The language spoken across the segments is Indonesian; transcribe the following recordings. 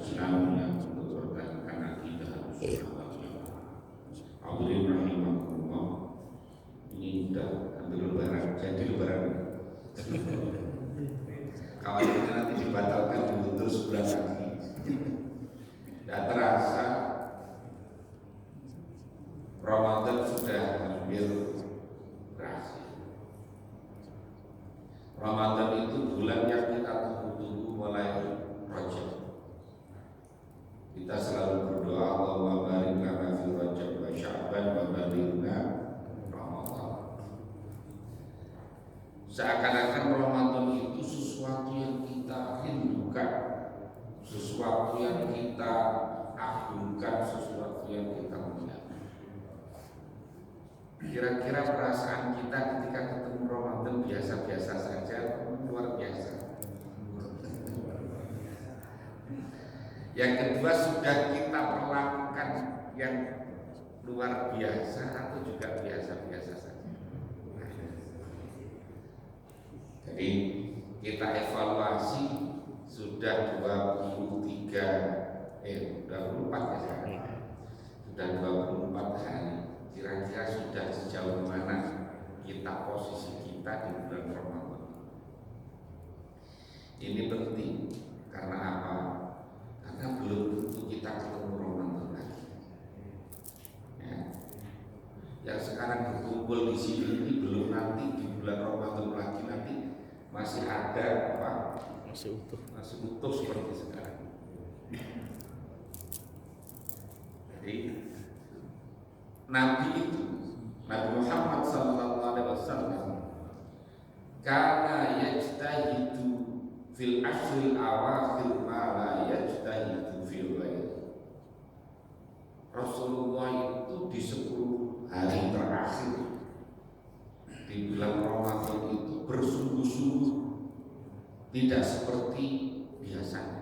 Islam yang mempertahankan akidah Hadirin rahimahullah. Ini udah hampir lebaran, jadi lebaran. Kawannya nanti dibatalkan terus sebulan lagi. Tidak terasa Ramadan sudah hampir berakhir. Ramadan itu bulan yang kita tunggu-tunggu mulai Rajab. Kita selalu berdoa Allahumma barik lana fi Rajab wa Sya'ban wa balighna Ramadan. Seakan-akan Ramadan itu sesuatu yang kita rindukan, sesuatu yang kita agungkan, sesuatu yang kita muliakan. Kira-kira perasaan kita ketika ketemu Ramadan biasa-biasa saja, luar biasa. Yang kedua, sudah kita perlakukan yang luar biasa atau juga biasa-biasa saja. Jadi kita evaluasi sudah 24 ya sekarang. Sudah 24 hari. Kira-kira sudah sejauh mana kita posisi kita di bulan Ramadan. Ini penting karena apa? Karena belum tentu kita ketemu Ramadan lagi. Ya. Yang sekarang berkumpul di sini ini belum nanti di bulan Ramadan lagi nanti masih ada apa? Masih utuh seperti sekarang. Jadi Nabi itu, Nabi Muhammad SAW, karena yajtahidu fil ashril awakhir ma la yajtahidu fil ghairi. Rasulullah itu di 10 hari terakhir di bulan Ramadan itu bersungguh-sungguh, tidak seperti biasanya.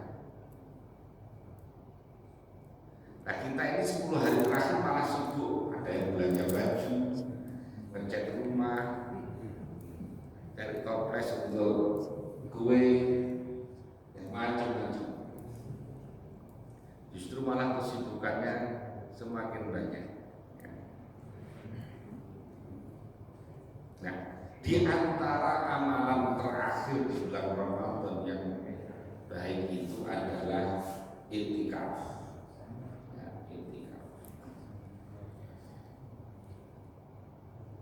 Nah, kita ini 10 hari terakhir malah sibuk, ada yang belanja baju, ngecat rumah, cari toples untuk kue, yang macam-macam. Justru malah kesibukannya semakin banyak. Nah, di antara amalan terakhir di bulan Ramadan yang baik itu adalah i'tikaf.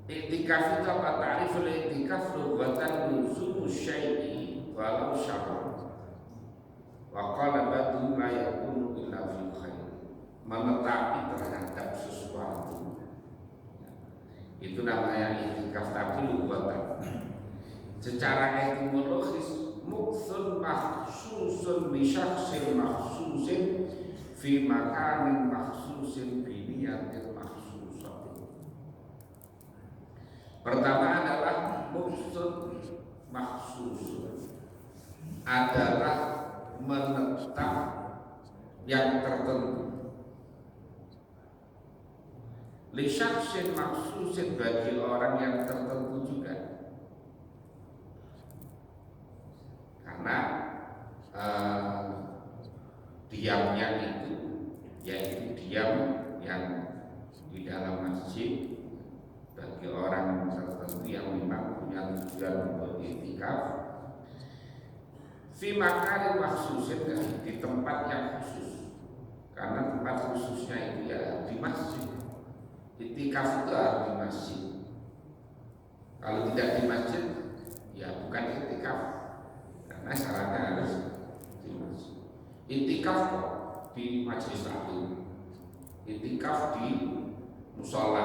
I'tikaf itu apa? Ta'riful i'tikaf lughatan luzumu syai'i walau syar'a. Wa qala ba'du ma yakunu illa fi khair. Menetapi terhadap sesuatu. Itu namanya i'tikaf, tapi lughatan. Secara etimologis muksun makhsusun bi syakhsin makhsusin fi makanin makhsusin bi niyatin makhsusin. Pertama adalah maksud maksus, adalah menetap yang tertentu. Li syakhsin maksusin, bagi orang yang tertentu juga. Karena diamnya itu yaitu diam yang di dalam masjid bagi orang tertentu yang memang punya tujuan untuk i'tikaf fi makanin maksusin, di tempat yang khusus. Karena tempat khususnya itu ya di masjid. I'tikaf itu harus di masjid. Kalau tidak di masjid ya bukan i'tikaf, karena syaratnya harus di masjid. I'tikaf di majelis taklim, i'tikaf di musola,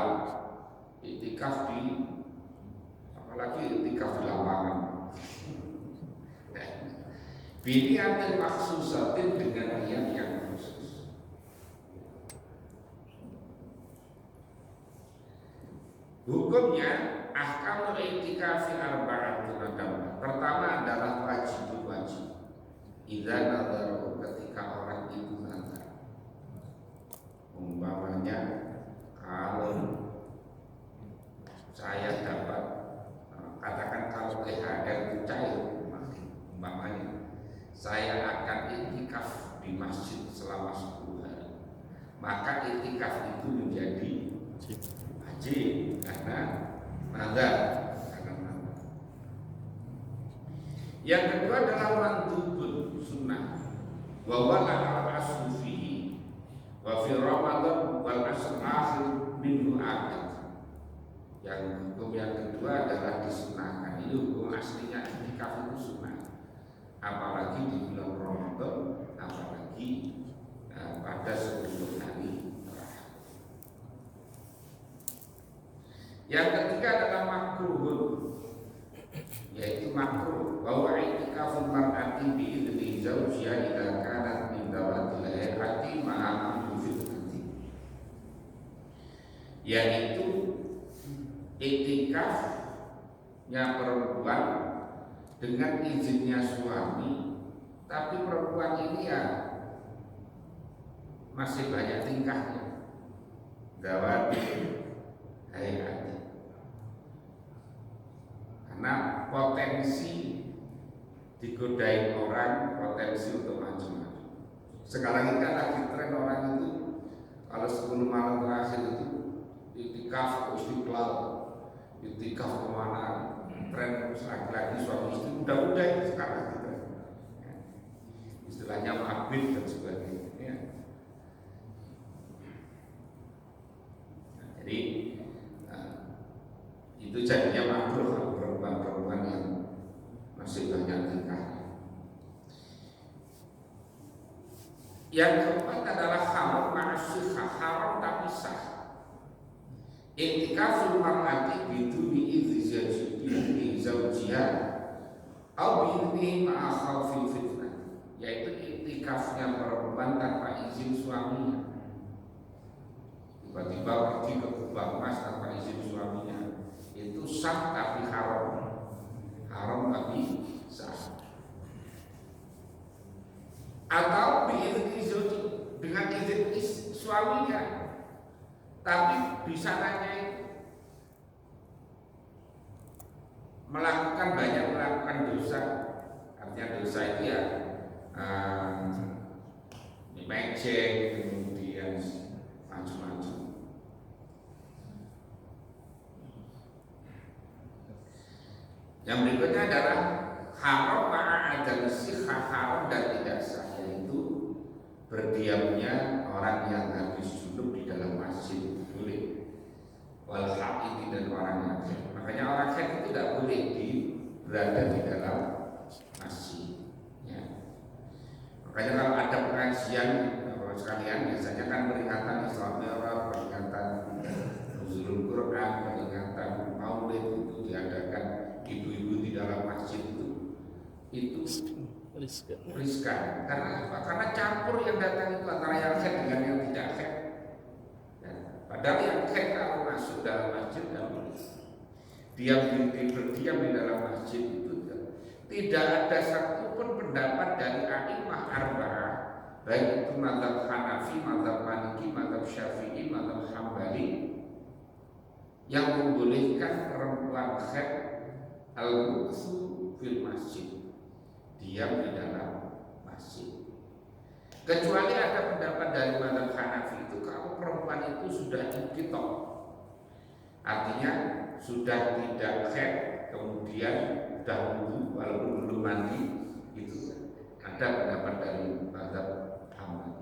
i'tikaf di apalagi i'tikaf di lapangan. Biniatin maksusatin, dengan niat yang khusus. Hukumnya ahkamul i'tikaf arba'atun adab. Pertama adalah wajib. Idza nadhara, ketika orang itu nazar. Umpamanya kalau saya dapat, katakan kalau THR itu cair, umpamanya saya akan i'tikaf di masjid selama 10 hari, maka iktikaf itu menjadi wajib karena nazar. Yang kedua adalah mandubun sunnah, wa wala al-asfihi wa fi Ramadan wal asr akhir minhu akad. Yang hukum yang kedua adalah disunahkan. Ini hukum aslinya iktikaf itu sunnah, apalagi di bulan Ramadan, apalagi pada 10 hari terakhir. Yang ketiga adalah makruhun, yaitu makruh bahwa i'tikaful mar'ati bi idzni zawjiha idza kanat min dawatil hayati ma'a fitnati, yaitu i'tikafnya perempuan dengan izinnya suami, tapi perempuan ini ya masih banyak tingkahnya, dawatil hayati, karena potensi digodain orang, potensi untuk macam-macam. Sekarang ini kan lagi tren orang itu kalau 10 malam terakhir itu iktikaf Istiqlal, iktikaf kemana, tren laki-laki suami istri muda-muda itu sekarang gitu. Istilahnya mabit dan sebagainya ya. Nah, jadi itu jadinya makruh perempuan-perempuan yang masih banyak tingkahnya. Yang keempat adalah haram ma'asyikha, haram tapi sah. I'tikaful mar'ati biduni idzni zawjiha au bi'idnihi ma'a khawfil fitnah, yaitu i'tikafnya perempuan tanpa izin suaminya. Tiba-tiba pergi ke kubah emas tanpa izin suaminya, itu sah tapi haram, haram tapi sah. Atau biizni zawji, dengan izin suaminya, tapi di sananya itu melakukan dosa. Artinya dosa itu ya mejeng, kemudian macam-macam. Yang berikutnya adalah haram ma'adam sikha, haram dan tidak sah, yaitu berdiamnya orang yang habis junub di dalam masjid boleh, wal haid dan orang yang haid. Makanya orang haid itu tidak boleh berada di dalam masjid ya. Makanya kalau ada pengajian sekalian, biasanya kan peringatan Isra Mi'raj, peringatan nuzulul Quran, peringatan Maulid itu diadakan ibu-ibu di dalam masjid itu riskan. Karena apa? Karena campur yang datang itu antara yang haid dengan yang tidak haid ya. Padahal yang haid kalau masuk dalam masjid berdiam di dalam masjid itu tidak ada satupun pendapat dari a'imah arba'ah, baik itu mazhab Hanafi, mazhab Maliki, mazhab Syafi'i, mazhab Hambali, yang membolehkan perempuan haid al-muksu fil masjid, diam di dalam masjid. Kecuali ada pendapat dari mazhab Hanafi itu kalau perempuan itu sudah inqitok, artinya sudah tidak haid, kemudian sudah wudu walaupun belum mandi, itu ada pendapat dari mazhab Hambali.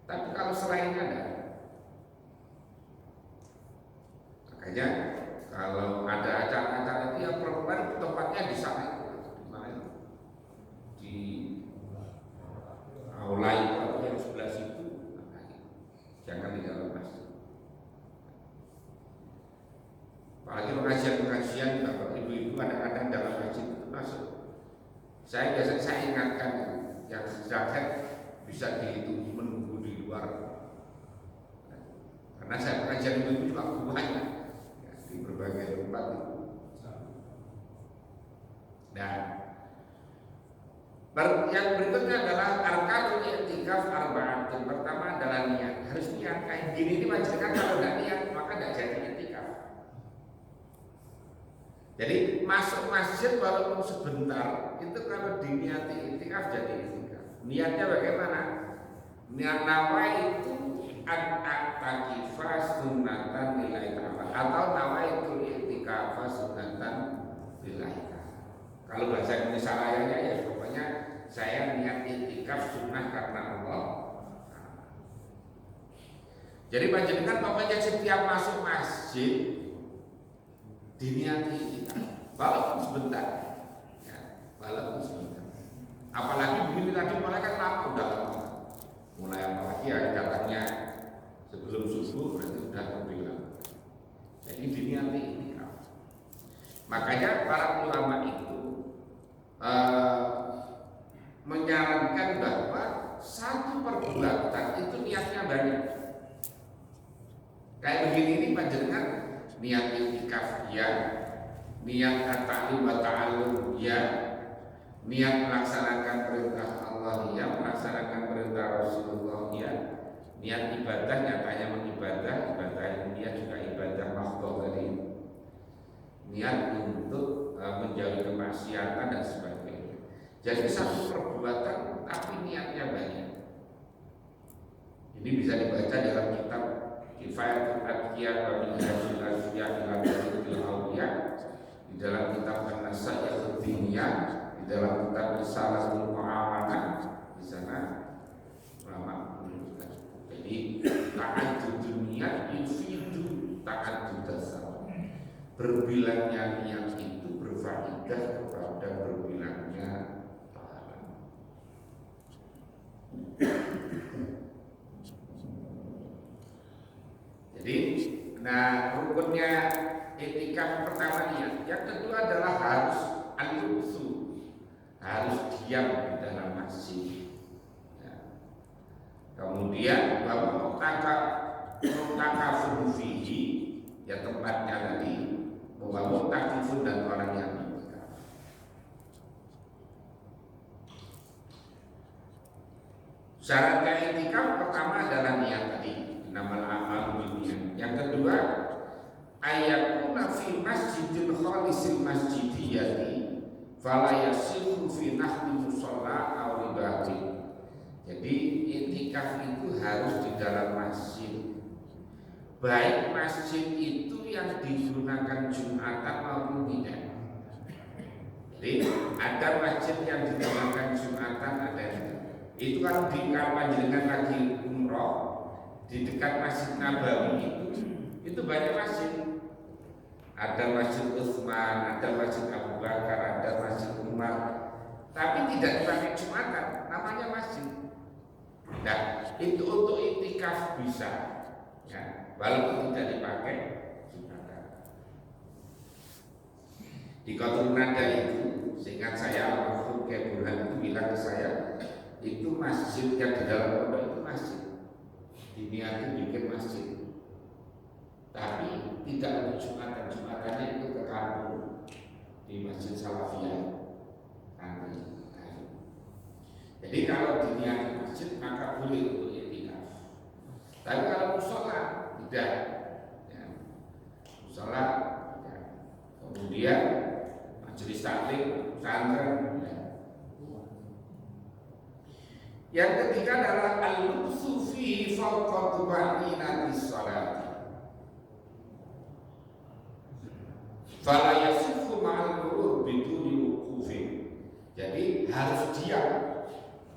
Tapi kalau selainnya ada, makanya kalau ada acara-acara itu yang perempuan tempatnya di sana itu, di aula itu atau yang sebelah situ, jangan di dalam masjid. Apalagi pengajian-pengajian bapak ibu-ibu kadang-kadang dalam masjid itu masuk. Saya biasanya saya ingatkan yang zakat bisa dihitung menunggu di luar, karena saya pengajian ibu-ibu juga banyak ya, di berbagai tempat itu. Nah, yang berikutnya adalah arkanul i'tikaf arba'ah. Yang pertama adalah niat, harus niat. Kayak gini ini maksudnya kalau tidak niat maka tidak jadi i'tikaf. Jadi masuk masjid walaupun sebentar itu kalau diniati i'tikaf jadi i'tikaf. Niatnya bagaimana? Nawa itu at-takifa sunatan lillahi ta'ala atau nawa itu i'tikafa sunatan lillahi ta'ala. Kalau bahasa Indonesia layaknya ya pokoknya saya niat i'tikaf sunnah karena Allah. Jadi panjenengan pokoknya setiap masuk masjid diniati i'tikaf walaupun sebentar ya, walaupun sebentar. Apalagi begini tadi mulai kan lama, udah lama. Mulai apalagi ya datangnya sebelum subuh berarti sudah lebih lama. Jadi diniati i'tikaf. Makanya para ulama itu menyarankan bahwa satu perbuatan itu niatnya banyak. Kayak begini ini panjenengan niat i'tikaf ya, niat at-ta'lim wa ta'allum ya, niat melaksanakan perintah Allah ya, melaksanakan perintah Rasulullah ya, niat ibadah nyatanya mengibadah, ibadah ilmiah juga ibadah makhdhah tadi, niat untuk menjauhi kemaksiatan dan sebagainya. Jadi satu perbuatan tapi niatnya banyak. Ini bisa dibaca dalam kitab Kifayatul Adqiyah wa Minhajul Asfiya ila Tariqil Awliya, di dalam kitab An-Nasaihatul Diniyah, di dalam kitab Risalatul Mu'amanah. Di sana ulama menunjukkan. Jadi ta'addud niat yufidu ta'addud tasawuf. Berbilangnya niat itu berfaedah kepada berbilangnya pahala. Jadi, nah rukunnya i'tikaf pertama niat. Yang kedua adalah harus al-lubsu, harus diam di dalam masjid. Ya. Kemudian bahwa mutakafun fihi, ya tempatnya tadi, bahwa mutakifun dan orang yang i'tikaf. Syaratnya i'tikaf pertama adalah niat tadi. Namal amal binniat. Yang kedua, ayakuna fi masjidil khalisil masjidiyati fala yasiru fi nahdi musalla aw ribati. Jadi i'tikaf itu harus di dalam masjid. Baik masjid itu yang digunakan Jumatan maupun tidak. Jadi ada masjid yang digunakan Jumatan, ada yang itu kalau di panjenengan lagi umroh di dekat Masjid Nabawi itu banyak masjid. Ada Masjid Utsman, ada Masjid Abu Bakar, ada Masjid Umar, tapi tidak dipakai Jumatan, namanya masjid. Nah, itu untuk i'tikaf bisa, ya, walaupun tidak dipakai Jumatan. Di Qatul Nada itu, seingat saya almarhum Kiai Burhan itu bilang ke saya, itu masjid yang di dalam pondok itu masjid. Diniati bikin masjid, tapi tidak untuk Jumatannya itu ke kampung di Masjid Salafiyah. Jadi kalau diniati masjid maka boleh untuk i'tikaf. Tapi kalau mushola tidak, ya. Mushola tidak. Kemudian majelis taklim, pesantren. Ya. Yang ketiga adalah al-lubsu fihi fawqa tuma'ninatis sholati. Fala yasifu ma'al murur biduni wuqufin. Jadi harus diam.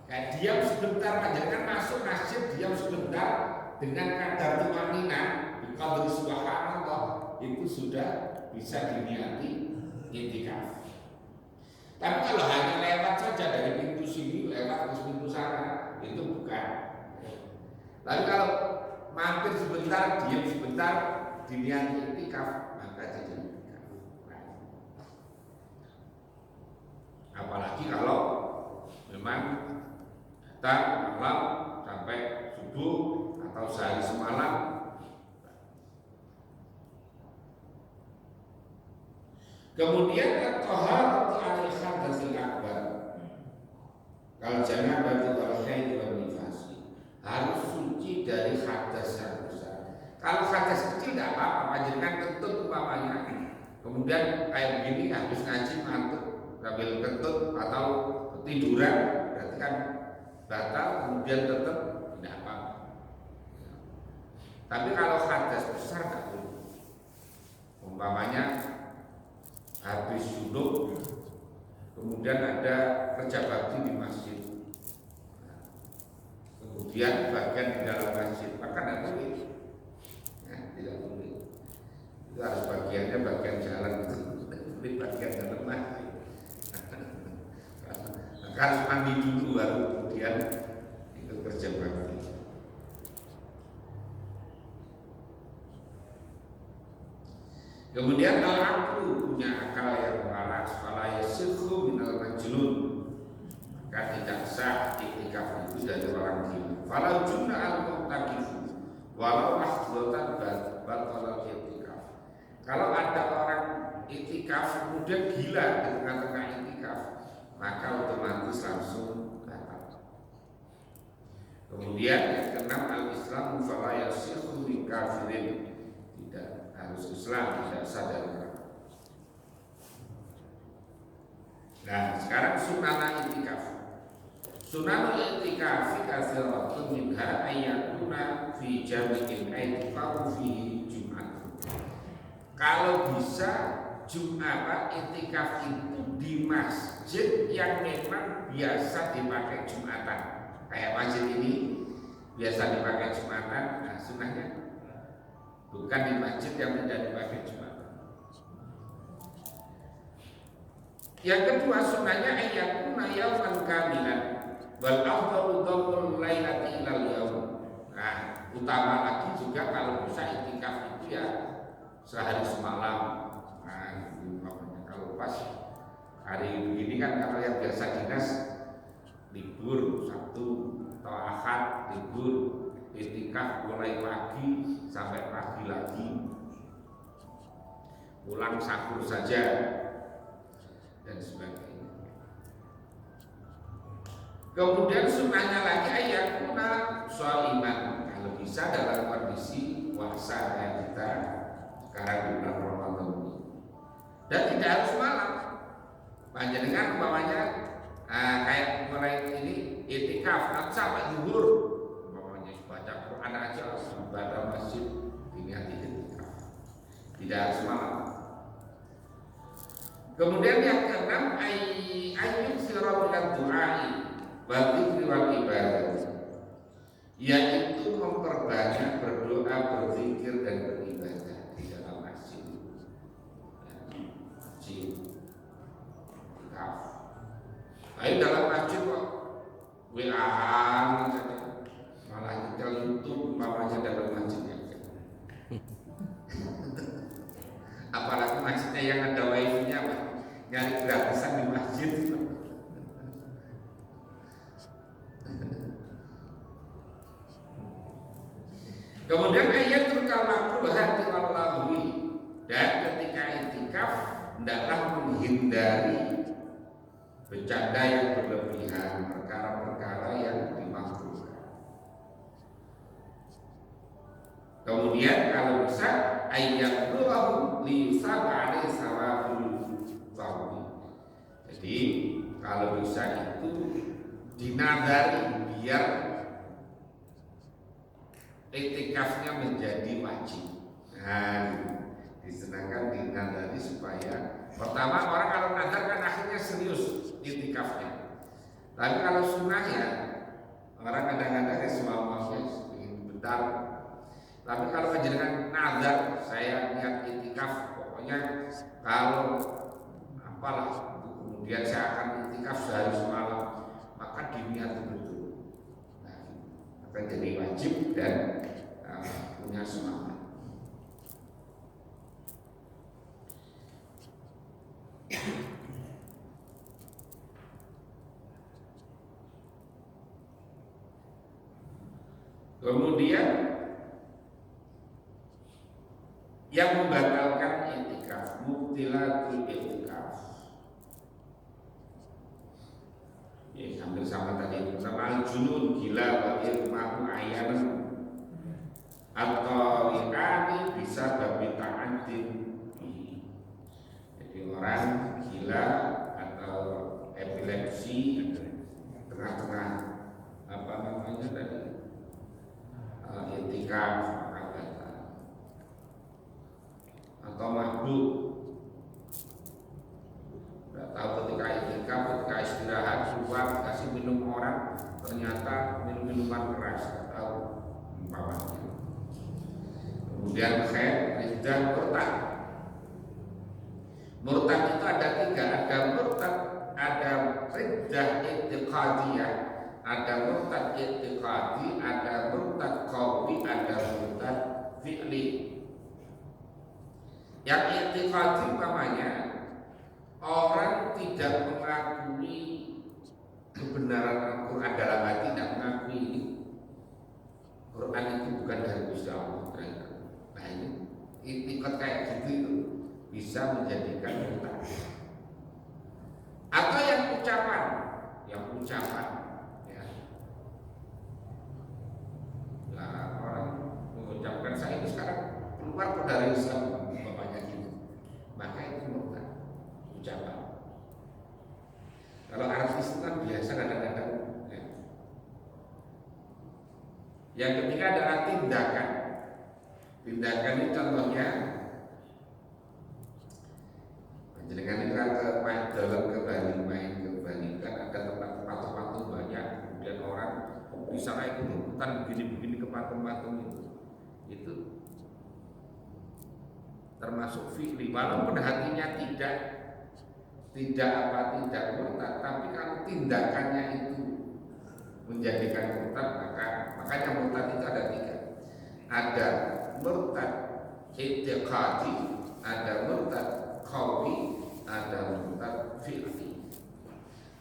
Kayak diam sebentar, panjenengan masuk masjid diam sebentar dengan kadar tuma'ninah biqadri subhanallah, itu sudah bisa diniati i'tikaf. Tapi kalau hanya lewat saja dari pintu sini lewat ke pintu sana, itu bukan. Tapi kalau mampir sebentar, diam sebentar, diniati i'tikaf, maka jadi i'tikaf. Apalagi kalau memang datang malam sampai subuh atau sehari semalam. Kemudian at-taharatu 'anil hadatsil akbar. Kalau jangan bagi wal haid wal nifasi, harus suci dari hadas yang besar. Kalau hadas kecil tidak apa-apa, panjenengan kentut umpamanya. Kemudian kayak begini habis ngaji ngantuk, sambil kentut atau tiduran, berarti kan batal. Kemudian tetap tidak Tapi kalau hadas besar nggak boleh. Umpamanya habis syuduk, kemudian ada kerja bakti di masjid, kemudian bagian di dalam masjid, maka tidak boleh. Nah, tidak boleh. Itu harus bagiannya bagian jalan, di bagian dalam masjid. Maka harus mandi dulu baru kemudian itu kerja bakti. Kemudian al-aqlu punya akal yang waras, fala yasihhu minal majnun, maka tidak sah iktikaf itu dari orang gila. Falau junna al-mu'takifu walau ahdatan batal iktikaf. Kalau ada orang iktikaf kemudian gila di tengah-tengah iktikaf, maka otomatis langsung batal. Kemudian yang keenam, al-Islam fala yasihhu min kafirin, tidak harus Islam, tidak sadar. Nah, sekarang sunah i'tikaf. Sunah i'tikaf katsiratun minha ayyakuna fi jami'in i'tikaf fi Jumat. Kalau bisa Jumat i'tikaf itu di masjid yang memang biasa dipakai Jumatan. Kayak masjid ini biasa dipakai Jumatan, nah sunahnya bukan di masjid yang tidak dipakai Jumatan. Yang kedua sunahnya ayyakuna yauman kamilan wal afdalu dhammul lailati ilal yaum. Nah, utama lagi juga kalau bisa i'tikaf itu ya sehari semalam. Nah, kalau pas hari begini kan, kalau yang biasa dinas libur Sabtu atau Ahad libur, i'tikaf mulai pagi sampai pagi lagi, pulang sahur saja dan sebagainya. Kemudian sunnahnya lagi ayyakuna sholiman, kalau bisa dalam kondisi puasa kayak kita sekarang di bulan Ramadan ini, dan tidak harus malam. Panjenengan umpamanya kayak mulai ini i'tikaf nanti sampai zuhur, umpamanya baca Quran aja ibadah masjid, ini i'tikaf, tidak harus malam. Kemudian yang keenam ayyuk sirabilat du'ai wa dzikri wal ibadah, yaitu memperbanyak berdoa, berzikir dan beribadah di dalam masjid. Ayo dalam masjid kok WA-an saja, malah kita YouTube umpamanya dalam masjidnya. Apalagi masjidnya yang ada wifi-nya, Pak, nyari gratisan di masjid. Kemudian ayatul kalamul hati wallahi, dan ketika i'tikaf hendaklah menghindari bercanda yang berlebihan, perkara-perkara yang dimakruhkan. Kemudian kalau bisa ayyaqullahu li sab'ali sawabul fawwi. Jadi kalau bisa itu dinadari biar i'tikafnya menjadi wajib. Nah, disenangkan dinadari supaya pertama orang kalau nadar kan akhirnya serius i'tikafnya. Tapi kalau sunnah ya orang kadang-kadang semau-maunya ingin bentar. Tapi kalau dengan nadar, saya niat i'tikaf, pokoknya kalau apalah kemudian saya akan i'tikaf sehari semalam, maka diniati betul. Nah, akan jadi wajib dan punya semangat. Kemudian yang membatalkan i'tikaf, mubtilatul i'tikaf. Ya, hampir sama tadi. Pertama al-junun, gila, wakil mahu ayanan, atau ikani bisa babi ta'antin. Jadi orang gila atau epilepsi tengah-tengah apa namanya tadi i'tikaf, maka dikasih minum orang ternyata minum minuman keras atau umpamanya. Kemudian khair, riddah, murtad. Murtad itu ada tiga, ada murtad, ada riddah i'tiqadiyah, ada murtad i'tiqadi, ada murtad qauli, ada murtad fi'li. Yang i'tiqadi umpamanya orang tidak mengakui kebenaran Al-Quran dalam hati, tidak mengakui Quran itu bukan dari Gusti Allah. Nah ini i'tiqad kayak gitu itu bisa menjadikan murtad. Atau yang ucapan ya. Nah, orang mengucapkan saya itu sekarang keluar dari Islam, bapaknya gitu, maka itu murtad, ucapan. Kalau artis itu kan biasa kadang-kadang ya. Yang ketiga adalah tindakan. Tindakan ini contohnya dengan itu kan dalam ke Bali kan ada tempat patung banyak, kemudian orang di sana itu hutan begini ke patung itu termasuk fi'li, walaupun hatinya tidak murtad, tapi kalau tindakannya itu menjadikan murtad, makanya murtad itu ada tiga, ada murtad i'tiqadi, ada murtad qauli, ada murtad fi'li.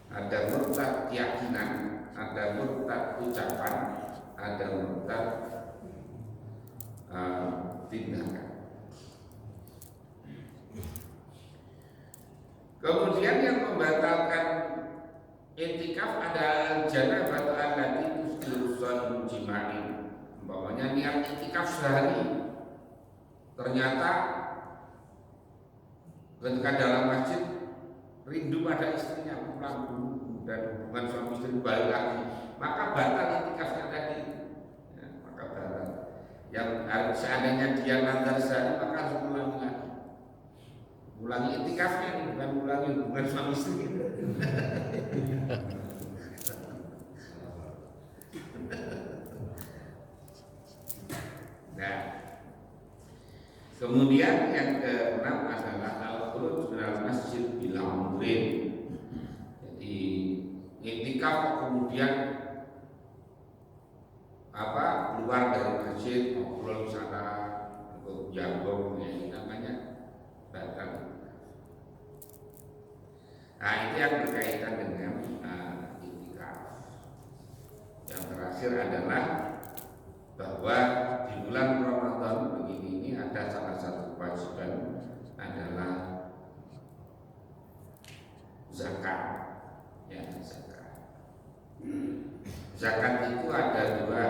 Ada murtad keyakinan, ada murtad ucapan, ada murtad tindakan. Kemudian yang membatalkan i'tikaf ada janabah allati tusdurul jima'in. Umpamanya niat i'tikaf sehari, ternyata ketika dalam masjid rindu pada istrinya, pulang dulu dan hubungan suami istri balik lagi, maka batal i'tikafnya tadi. Ya, maka batal. Yang seandainya dia nazar sehari, maka harus ulangi i'tikafnya, bukan ulangi hubungan suami istri. Nah, kemudian yang keenam adalah al-khuruj minal masjid bila umrin. Jadi i'tikaf kemudian keluar dari masjid, ngobrol di sana untuk jagong, ya, namanya batal. Nah itu yang berkaitan dengan i'tikaf. Yang terakhir adalah bahwa di bulan Ramadan begini ini ada salah satu kewajiban adalah zakat. Ya, zakat. Zakat itu ada dua.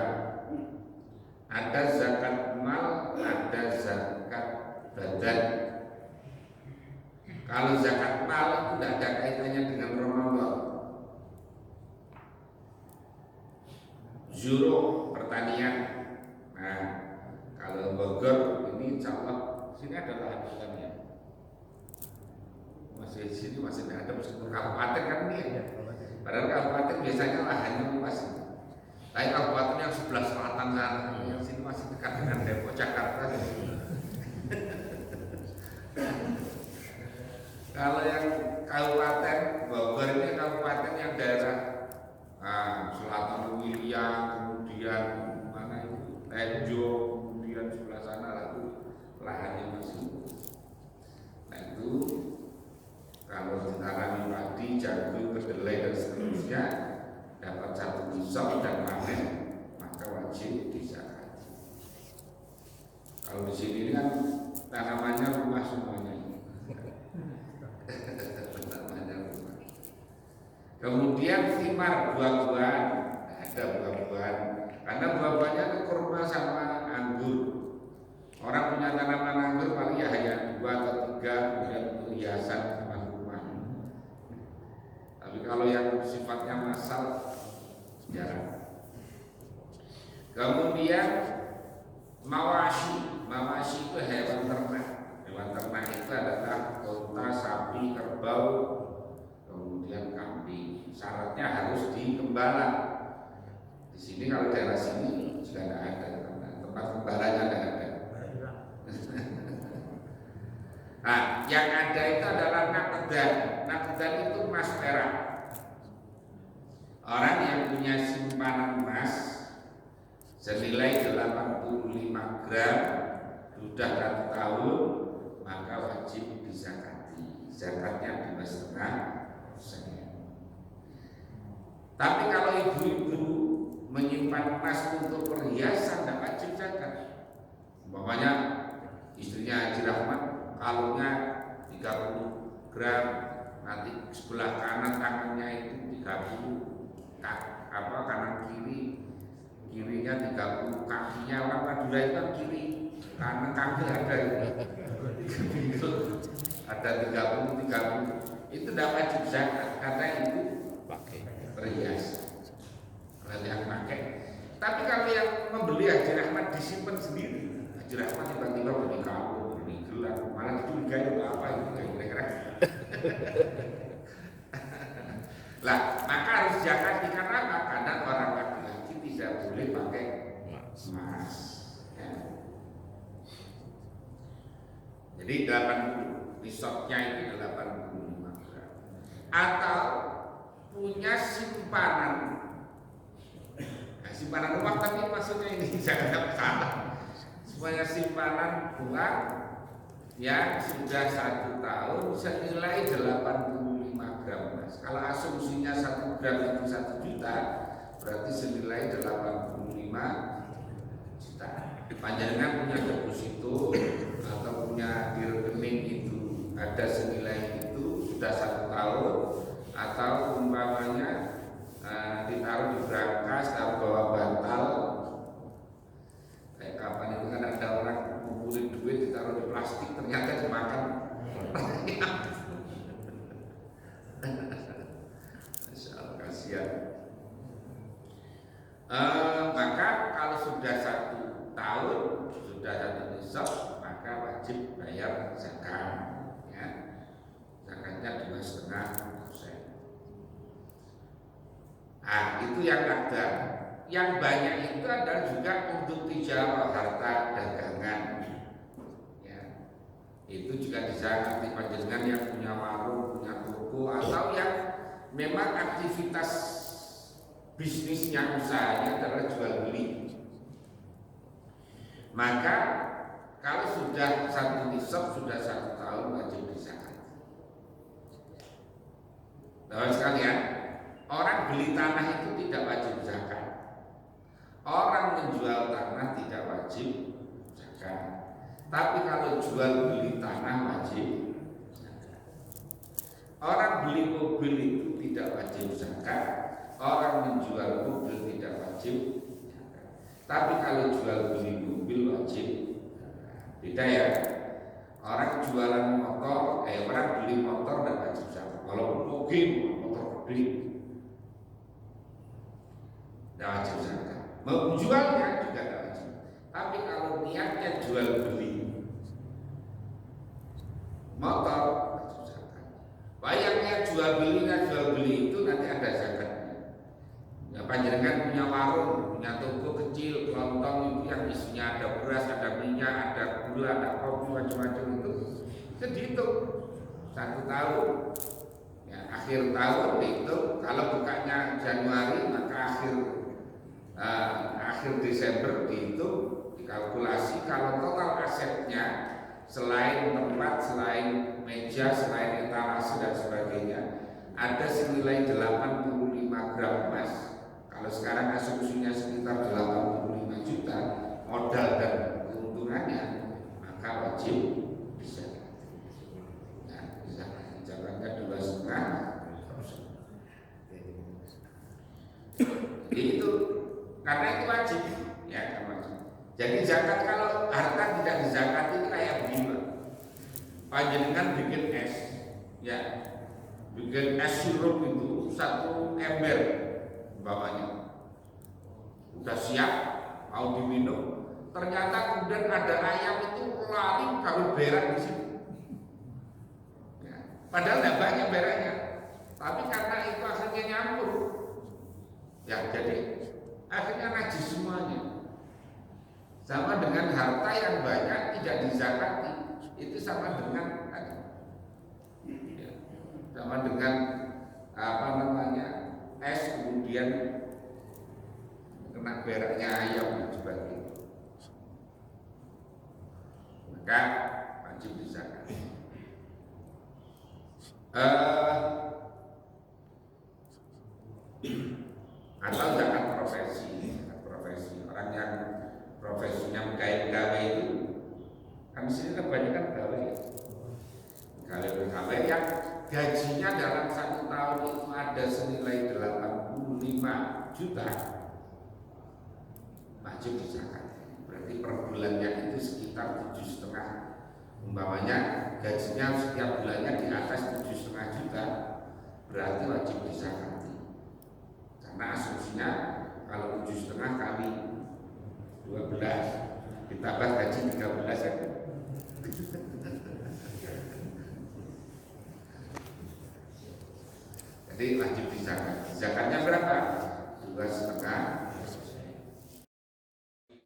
Ada zakat mal, ada zakat badan. Kalau zakat mal itu tidak ada kaitannya dengan Ramadan. Zuruh, pertanian. Nah, kalau Bogor ini insya Allah sini adalah habitannya. Masih di sini masih ada, meskipun kabupaten kan ini ya. Padahal kabupaten biasanya lahannya luas. Tapi kabupaten yang sebelah selatan sana, yang sini masih dekat dengan Depok, Jakarta. Kalau yang kabupaten Bogor ini kabupaten yang daerah selatan Wiliang, kemudian mana itu Tenjo, kemudian sebelah sana lalu lahannya masih. Nah itu kalau ditanami padi, jagung, kedelai dan seterusnya dapat satu nisab dan panen, maka wajib dizakati. Kalau di sini kan tanamannya rumah semuanya. Kemudian thimar, buah-buahan, ada buah-buahan, karena buah-buahnya itu kurma sama anggur. Orang punya tanaman anggur paling ya hanya 2 atau 3, kemudian untuk hiasan sama rumah. Tapi kalau yang sifatnya massal jarang. Kemudian mawashi itu hewan ternak. Hewan ternak itu adalah unta, sapi, kerbau, kemudian kambing. syaratnya harus di Gembala. Di sini kalau daerah sini juga nggak ada, karena tempat gembalanya nggak ada. Nah, yang ada itu adalah nakedan. Nakedan itu emas perak. Orang yang punya simpanan emas senilai 85 gram sudah 1 tahun, maka wajib dizakati. Zakatnya 2,5%. Tapi kalau ibu-ibu menyimpan emas untuk perhiasan, tidak wajib zakat. Umpamanya istrinya Haji Rahmat, kalungnya 30 gram, nanti sebelah kanan tangannya itu 30, kanan kirinya 30, kakinya orang Madura itu kan kiri kanan kaki ada itu ada 30 itu tidak wajib zakat karena itu perhiasan kalau yang pakai. Tapi kalau yang membeli Haji Rahmat disimpan sendiri, Haji Rahmat tiba-tiba beli kalung, beli gelang, malah dicurigai apa itu kira-kira. Lah, maka harus zakati karena apa? Karena orang laki-laki tidak boleh pakai emas. Ya. Jadi 80 risotnya itu 85 gram. Atau punya simpanan. Nah, simpanan uang tapi maksudnya ini jangan salah. Semuanya simpanan uang yang sudah 1 tahun senilai 85 gram emas. Kalau asumsinya 1 gram itu 1 juta, berarti senilai 85 juta. Panjenengan punya deposito atau punya di rekening itu ada senilai itu sudah 1 tahun, atau umpamanya ditaruh di brankas atau bawa bantal. Kayak kapan itu kan ada orang ngumpulin duit ditaruh di plastik ternyata dimakan. Kasihan. Maka kalau sudah 1 tahun, sudah 1 nisab, maka wajib bayar zakat. Ya. Zakatnya 2,5%. Nah, itu yang ada. Yang banyak itu adalah juga untuk tijarah, harta dagangan. Ya. Itu juga dizakati panjenengan yang punya warung, punya toko, atau yang memang aktivitas bisnisnya, usahanya adalah jual beli. Maka kalau sudah 1 nisab, sudah 1 tahun wajib dizakati. Bapak sekalian, orang beli tanah itu tidak wajib zakat. Orang menjual tanah tidak wajib zakat. Tapi kalau jual beli tanah wajib zakat. Orang beli mobil itu tidak wajib zakat. Orang menjual mobil tidak wajib zakat. Tapi kalau jual beli mobil wajib zakat. Beda ya. Orang jualan motor, orang beli motor tidak wajib zakat. Walaupun motor gede, tidak wajib zakat. Menjualnya juga tidak wajib. Tapi kalau niatnya jual beli motor, wajib zakat. Bayangnya jual beli itu nanti ada zakatnya. Ya, panjenengan punya warung, punya toko kecil, kelontong itu yang isinya ada beras, ada minyak, ada gula, ada kopi, macam-macam itu dihitung 1 tahun. Ya, akhir tahun itu kalau bukanya Januari, maka akhir Desember itu dikalkulasi kalau total asetnya selain tempat, selain meja, selain etalase dan sebagainya ada senilai 85 gram emas. Kalau sekarang asumsinya sekitar 85 juta modal dan keuntungannya, maka wajib bisa. Nah, bisa zakatnya 2,5%. Jadi itu karena itu wajib, ya wajib. Jadi zakat kalau harta tidak dizakati itu kayak begini. Panjenengan bikin es, ya, bikin es sirup itu 1 ember, bawahnya udah siap mau diminum. Ternyata kemudian ada ayam itu lari kalau berak di situ. Ya. Padahal tidak banyak beraknya, Tapi karena itu akhirnya nyampur, ya jadi akhirnya najis semuanya. Sama dengan harta yang banyak tidak dizakati, itu sama dengan ya, sama dengan apa namanya es kemudian kena beraknya ayam dan sebagainya, maka wajib dizakati. Atau zakat profesi, orang yang profesinya pegawai itu kan di sini kebanyakan pegawai yang gajinya dalam 1 tahun itu ada senilai 85 juta, wajib dizakati. Berarti per bulannya itu sekitar 7,5. Umpamanya gajinya setiap bulannya di atas 7,5 juta, berarti wajib dizakati. Karena asumsinya kalau 7,5 kali 12 ditambah gaji 13 ya. Jadi wajib dizakati. Zakatnya berapa? 2,5.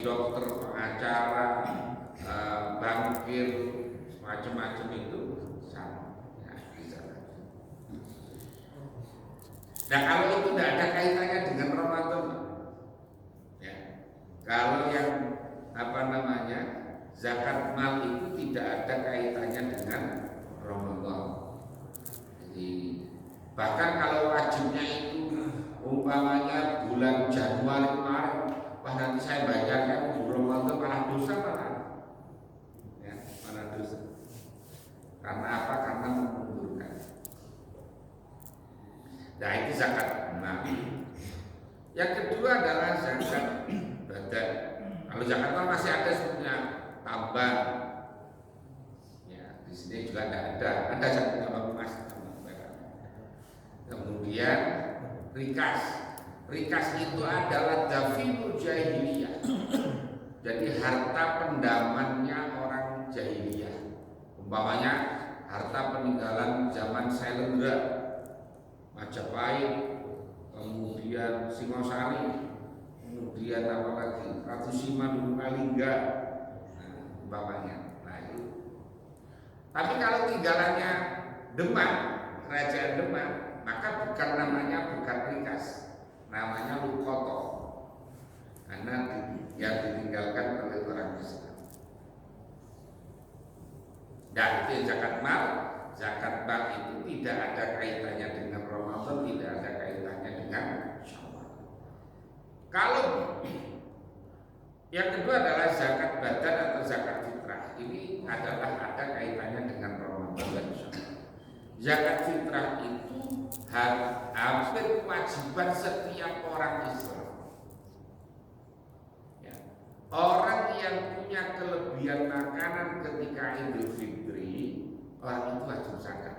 Dokter, pengacara, bankir, macam-macam itu sama. Ya, dizakati. Nah kalau itu tidak ada kaitannya dengan Ramadan, ya, kalau yang apa namanya zakat mal itu tidak ada kaitannya dengan Ramadan. Jadi bahkan kalau wajibnya itu umpamanya bulan Januari kemarin, wah nanti saya bayarnya Ramadan malah dosa malah, ya, malah dosa. Karena apa? Karena mengundurkan. Nah itu zakat mal. Yang kedua adalah zakat badan. Kalau zakat mal masih ada sebenarnya tambah. Ya, di sini juga tidak ada zakat tambah emas. Kemudian rikas. Rikas itu adalah dafinul jahiliyah. Jadi harta pendamannya orang jahiliyah. Umpamanya harta peninggalan zaman Sailendra, Majapahit, kemudian Singosari, kemudian apa lagi, Ratu Sima Nurmalingga, umpamanya. Nah itu. Tapi kalau tinggalannya Demak, Kerajaan Demak, maka bukan namanya bukan rikas, namanya lukoto, karena yang ditinggalkan oleh orang Islam. Dan itu zakat mal. Zakat mal itu tidak ada kaitannya dengan Ramadan, tidak ada kaitannya dengan Syawal. Kalau yang kedua adalah zakat badan atau zakat fitrah, ini adalah ada kaitannya dengan Ramadan dan Syawal. Zakat fitrah itu hampir kewajiban setiap orang Islam. Ya. Orang yang punya kelebihan makanan ketika Idul Fitri, orang itu wajib zakat.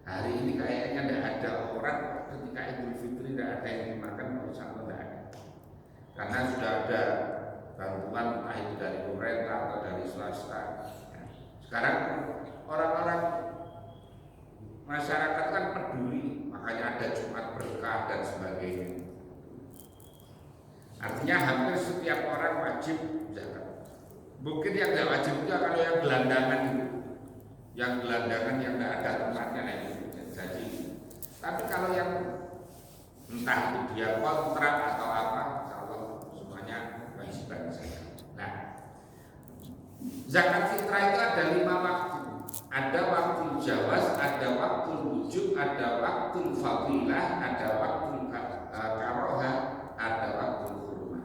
Hari ini kayaknya tidak ada orang ketika Idul Fitri tidak ada yang dimakan, insya Allah tidak ada. Karena sudah ada bantuan entah itu dari pemerintah atau dari swasta. Ya. Sekarang orang-orang masyarakat kan peduli, makanya ada Jumat Berkah dan sebagainya. Artinya hampir setiap orang wajib zakat. Mungkin yang tidak wajib juga kalau yang gelandangan itu, yang gelandangan yang tidak ada tempatnya itu jadi. Tapi kalau yang entah itu dia kontrak atau apa, kalau semuanya kewajiban zakat. Nah, zakat fitrah itu ada 5 waktu. Ada waktu jawaz, ada waktu wujub, ada waktu fadilah, ada waktu karohah, ada waktu hurmah.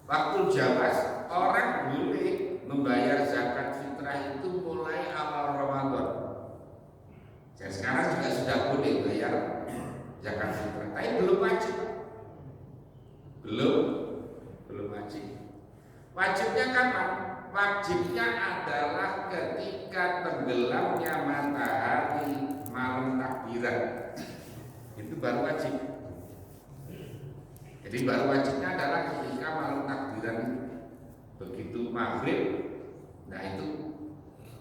Waktu jawaz, orang boleh membayar zakat fitrah itu mulai awal Ramadan. Dan sekarang juga sudah boleh bayar zakat fitrah, tapi belum wajib. Belum wajib. Wajibnya kapan? Wajibnya adalah ketika tenggelamnya matahari malam takbiran, itu baru wajib. Jadi baru wajibnya adalah ketika malam takbiran, begitu maghrib, nah itu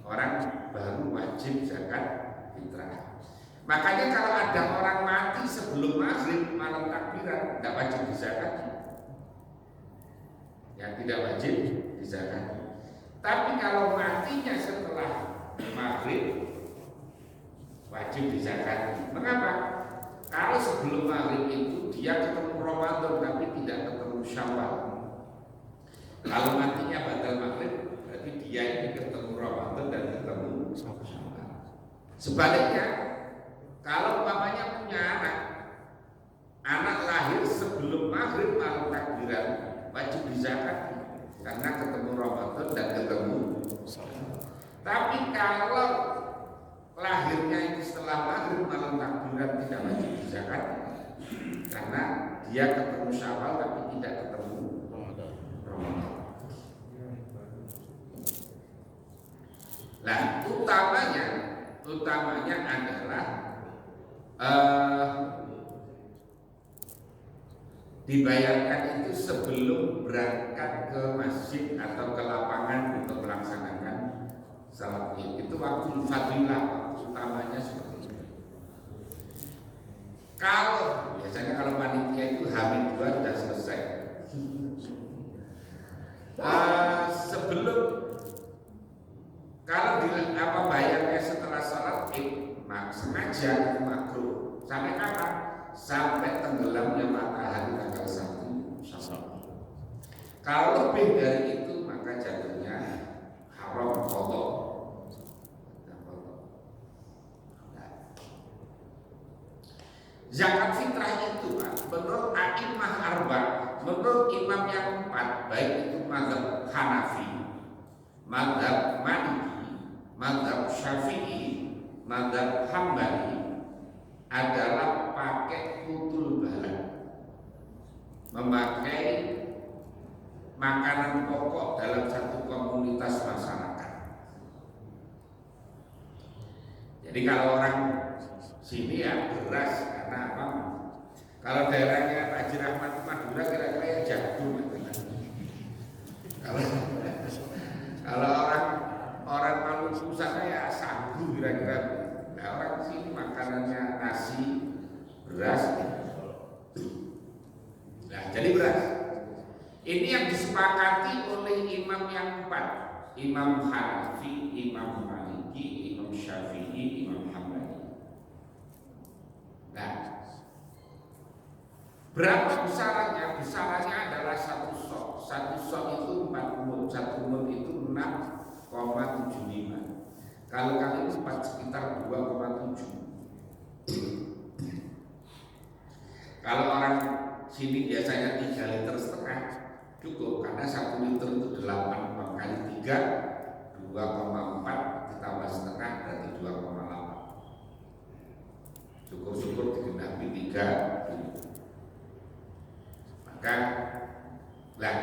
orang baru wajib zakat fitrah. Makanya kalau ada orang mati sebelum maghrib malam takbiran, tidak wajib dizakati. Ya, tidak wajib dizakati. Tapi kalau matinya setelah maghrib wajib dizakati. Mengapa? Kalau sebelum maghrib itu dia ketemu Ramadan tapi tidak ketemu Syawal. Kalau matinya batal maghrib, berarti dia ini ketemu Ramadan dan ketemu Syawal. Sebaliknya, kalau umpamanya punya anak lahir sebelum maghrib malam takbiran, wajib dizakati karena ketemu Ramadan dan ketemu Syawal. Tapi kalau lahirnya itu setelah maghrib malam takbiran, tidak wajib dizakati karena dia ketemu Syawal tapi tidak ketemu Ramadan. Nah, utamanya adalah dibayarkan itu sebelum berangkat ke masjid atau ke lapangan untuk melaksanakan salat Id. Itu waktu fadilah, waktu utamanya seperti itu. Kalau biasanya kalau panitia itu Hamid 2 sudah selesai. Sebelum kalau bayarnya setelah salat Id, sengaja makruh. Sampai kapan? Sampai tenggelamnya matahari tanggal 1 Syawal. Kalau lebih dari itu maka jatuhnya haram qadha. Zakat fitrah itu menurut a'immah arba, menurut imam yang 4, baik itu mazhab Hanafi, mazhab Maliki, mazhab Syafi'i, mazhab Hambali, adalah pakai kutul balad, memakai makanan pokok dalam satu komunitas masyarakat. Jadi kalau orang sini ya beras, karena apa? Kalau daerahnya Pak Haji Rahmat Madura kira-kira ya jagung. Kalau orang Maluku sana ya sagu kira-kira. Nah, orang sini makanannya nasi, beras. Nah, jadi beras. Ini yang disepakati oleh imam yang 4, Imam Hanafi, Imam Maliki, Imam Syafi'i, Imam Hambali. Nah, berapa besarannya? Besarannya adalah 1 sok. 1 sok itu 4 mud, 1 mud itu 6,75. Kalau kali 4 sekitar 2,7. Kalau orang sini biasanya 3,5 liter cukup, karena 1 liter itu 8 kali 3 2,4 ditambah setengah berarti 2,8. Syukur-syukur digenapi 3. Maka lah,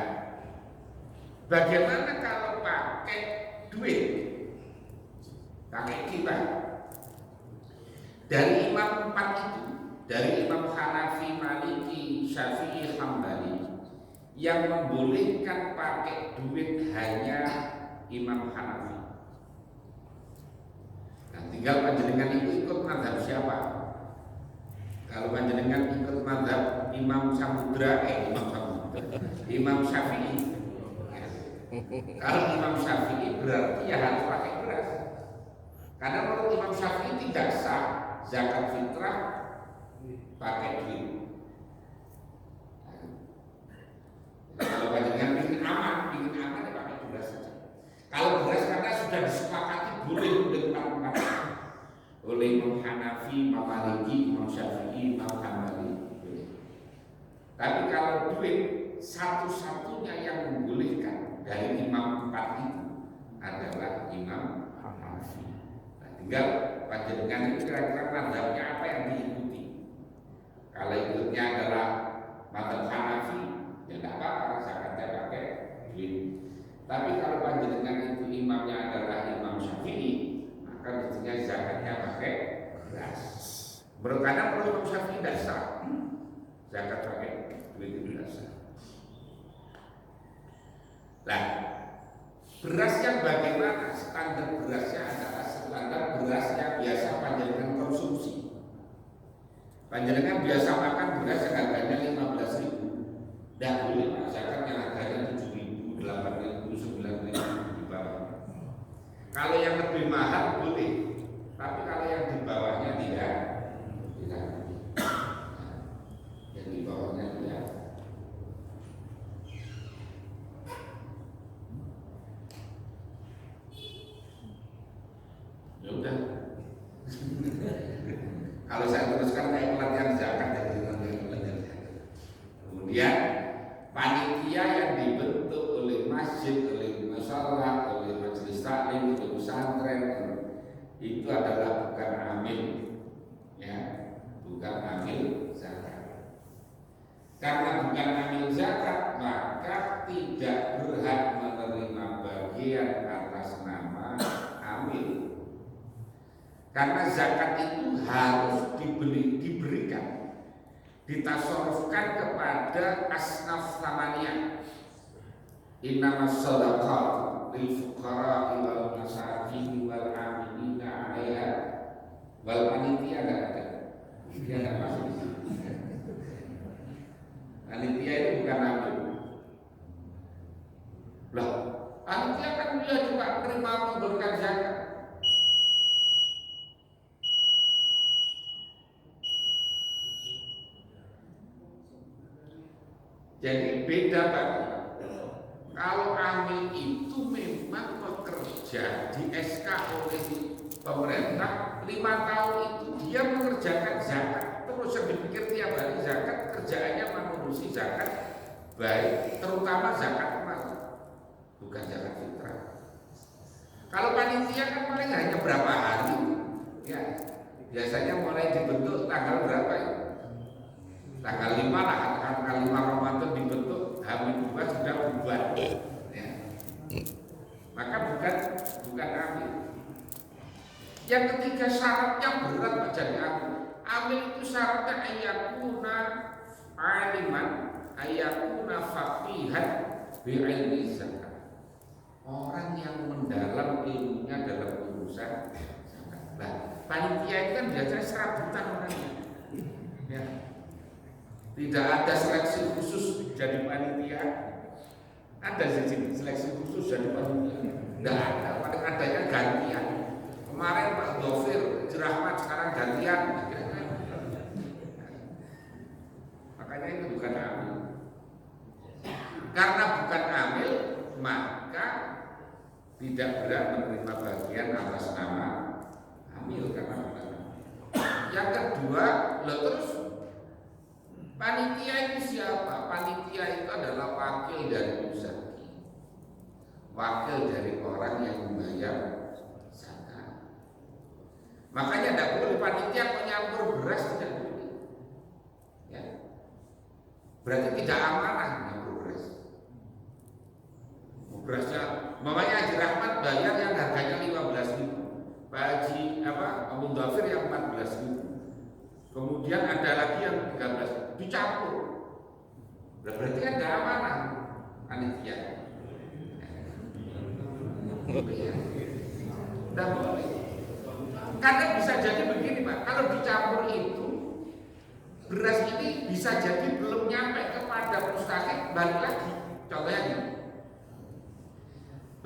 bagaimana kalau pakai duit? Pakai kita. Dari imam 4 itu, dari Imam Hanafi, Maliki, Syafi'i, Hambali, yang membolehkan pakai duit hanya Imam Hanafi. Nah, tinggal panjenengan itu ikut mazhab siapa? Kalau panjenengan ikut mazhab Imam Imam Syafi'i. Kalau Imam Syafi'i berarti ya harus pakai beras. Karena menurut Imam Syafi'i tidak sah zakat fitrah pakai duit. Kalau panjenengan bikin aman ya pakai beras saja. Kalau beras karena sudah disepakati boleh empat oleh Imam Hanafi, Imam Maliki, Imam Syafi'i, Imam Hambali. Tapi kalau duit satu-satunya yang membolehkan dari imam 4 itu adalah Imam Hanafi. Nah, tinggal panjenengan itu kira-kira mazhabnya apa yang diikuti. Kalau ikutnya adalah mazhab Hanafi, ya tidak apa-apa, zakatnya pakai duit. Tapi kalau panjenengan itu imamnya adalah Imam Syafi'i, maka mestinya zakatnya pakai beras. Karena perlu Imam Syafi'i tidak sah zakat pakai duit itu tidak sah. Nah, beras yang bagaimana? Standar berasnya adalah standar beras yang biasa panjenengan konsumsi. Panjenengan biasa makan beras yang harganya 15.000, tidak boleh Pak, zakat yang harganya 7.000, 8.000, 9.000 di bawah. Kalau yang lebih mahal boleh, tapi kalau yang di bawahnya tidak. Yang di bawahnya tidak. Ya udah. Kalau saya teruskan kayak pelatihan zakat ya, kemudian panitia yang dibentuk oleh masjid, oleh masyarakat, oleh majelis taklim, oleh pesantren itu adalah bukan amil, ya, bukan amil zakat. Karena bukan amil zakat, maka tidak berhak menerima bagian atas nama amil. Karena zakat itu harus diberikan, ditasarrufkan kepada asnaf samaniyah. Innamas shadaqat lil fuqara wal masakin wal amilina 'alaiha wal panitia enggak ada. Dia enggak masuk di sini. Panitia itu bukan amil. Lah, panitia kan dia juga terima memberikan zakat. Jadi beda Pak. Kalau amil itu memang bekerja di SK oleh pemerintah 5 tahun itu dia mengerjakan zakat, terus yang dipikir tiap hari zakat, kerjaannya mengurusi zakat, baik terutama zakat emas, bukan zakat fitrah. Kalau panitia kan paling hanya berapa hari, ya biasanya mulai dibentuk tanggal berapa ya? Tanggal 5 lah, tanggal 5 Ramadan dibentuk, H-2 sudah bubar, ya. Maka bukan amil. Yang ketiga syaratnya berat Pak, jadi amil itu syaratnya ayakuna aliman, ayakuna faqihan bi'ilmi zakat. Orang yang mendalam ilmunya dalam urusan zakat. Nah, panitia itu kan biasanya serabutan orangnya, ya. Tidak ada seleksi khusus jadi panitia. Ada sih seleksi khusus jadi panitia. Tidak ada. Paling adanya gantian. Kemarin Pak Dovir Rahmat, sekarang gantian. Makanya itu bukan amil. Karena bukan amil, maka tidak berhak menerima bagian atas nama amil karena bukan amil. Yang kedua, terus panitia itu siapa? Panitia itu adalah wakil dari muzaki, wakil dari orang yang membayar zakat. Makanya tidak boleh panitia menyampur beras, tidak boleh. Ya. Berarti tidak amanah menyampur beras. Berasnya, mamanya Haji Rahmat bayar yang harganya 15.000, Pak Haji Abu Dhafir yang 14.000. Kemudian ada lagi yang 13, dicampur. Berarti kan tidak amanah panitia. Tidak boleh. Karena bisa jadi begini Pak, kalau dicampur itu beras ini bisa jadi belum nyampe kepada mustahik, balik lagi. Contohnya gini,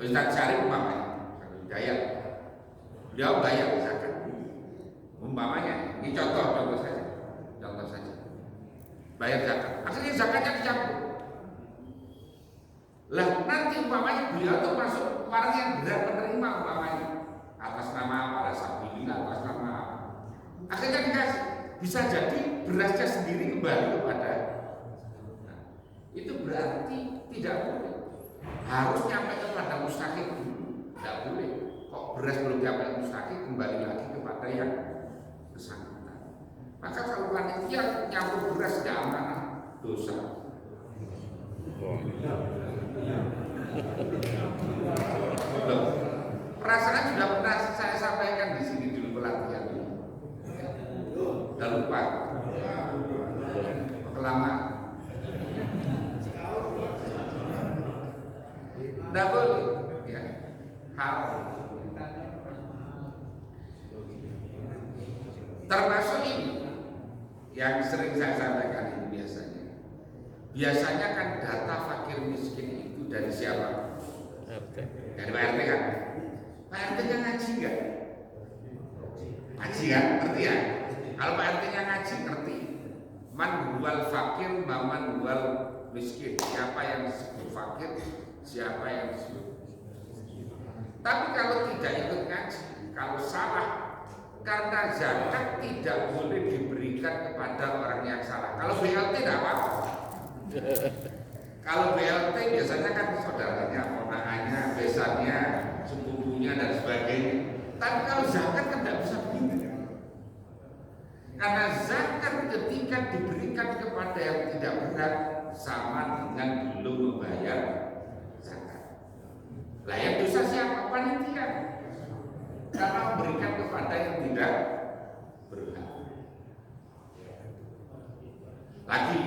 Ustaz Syarif umpamanya, Hidayat, beliau bayar zakat. Umpamanya, ini contoh saja, bayar zakat. Akhirnya zakatnya dicampur. Lah nanti umpamanya beliau itu masuk orang yang berat menerima umpamanya atas nama apa, Sabilillah, atas nama apa. Akhirnya dikasih, bisa jadi berasnya sendiri kembali kepada. Nah, itu berarti tidak boleh. Harus nyampe kepada mustahik dulu, tidak boleh. Kok beras belum nyampe mustahik kembali lagi kepada yang bersangkutan. Maka kalau panitia nyampur beras tidak amanah, dosa. Loh, perasaan sudah pernah saya sampaikan di sini dulu pelatihan ini. Udah lupa. Kelamaan. Tidak boleh, ya. Haram. Termasuk ini, yang sering saya sampaikan ini biasanya. Biasanya kan data fakir miskin itu dari siapa? Dari Pak RT kan? Pak RT nya ngaji nggak? Ngaji kan? Ngerti ya? Kalau Pak RT nya ngaji ngerti. Man huwal fakir, maman huwal miskin. Siapa yang disebut fakir, siapa yang disebut. Tapi kalau tidak ikut ngaji, kalau salah, karena zakat tidak boleh diberikan kepada orang yang salah. Kalau BLT tidak apa-apa. Kalau BLT biasanya kan saudaranya, ponakannya, besannya, sepupunya dan sebagainya. Tapi kalau zakat kan tidak bisa begitu. Karena zakat ketika diberikan kepada yang tidak berat sama dengan belum membayar zakat. Lah yang dosa siapa? Panitia. Karena memberikan kepada yang tidak berhak. Lagi,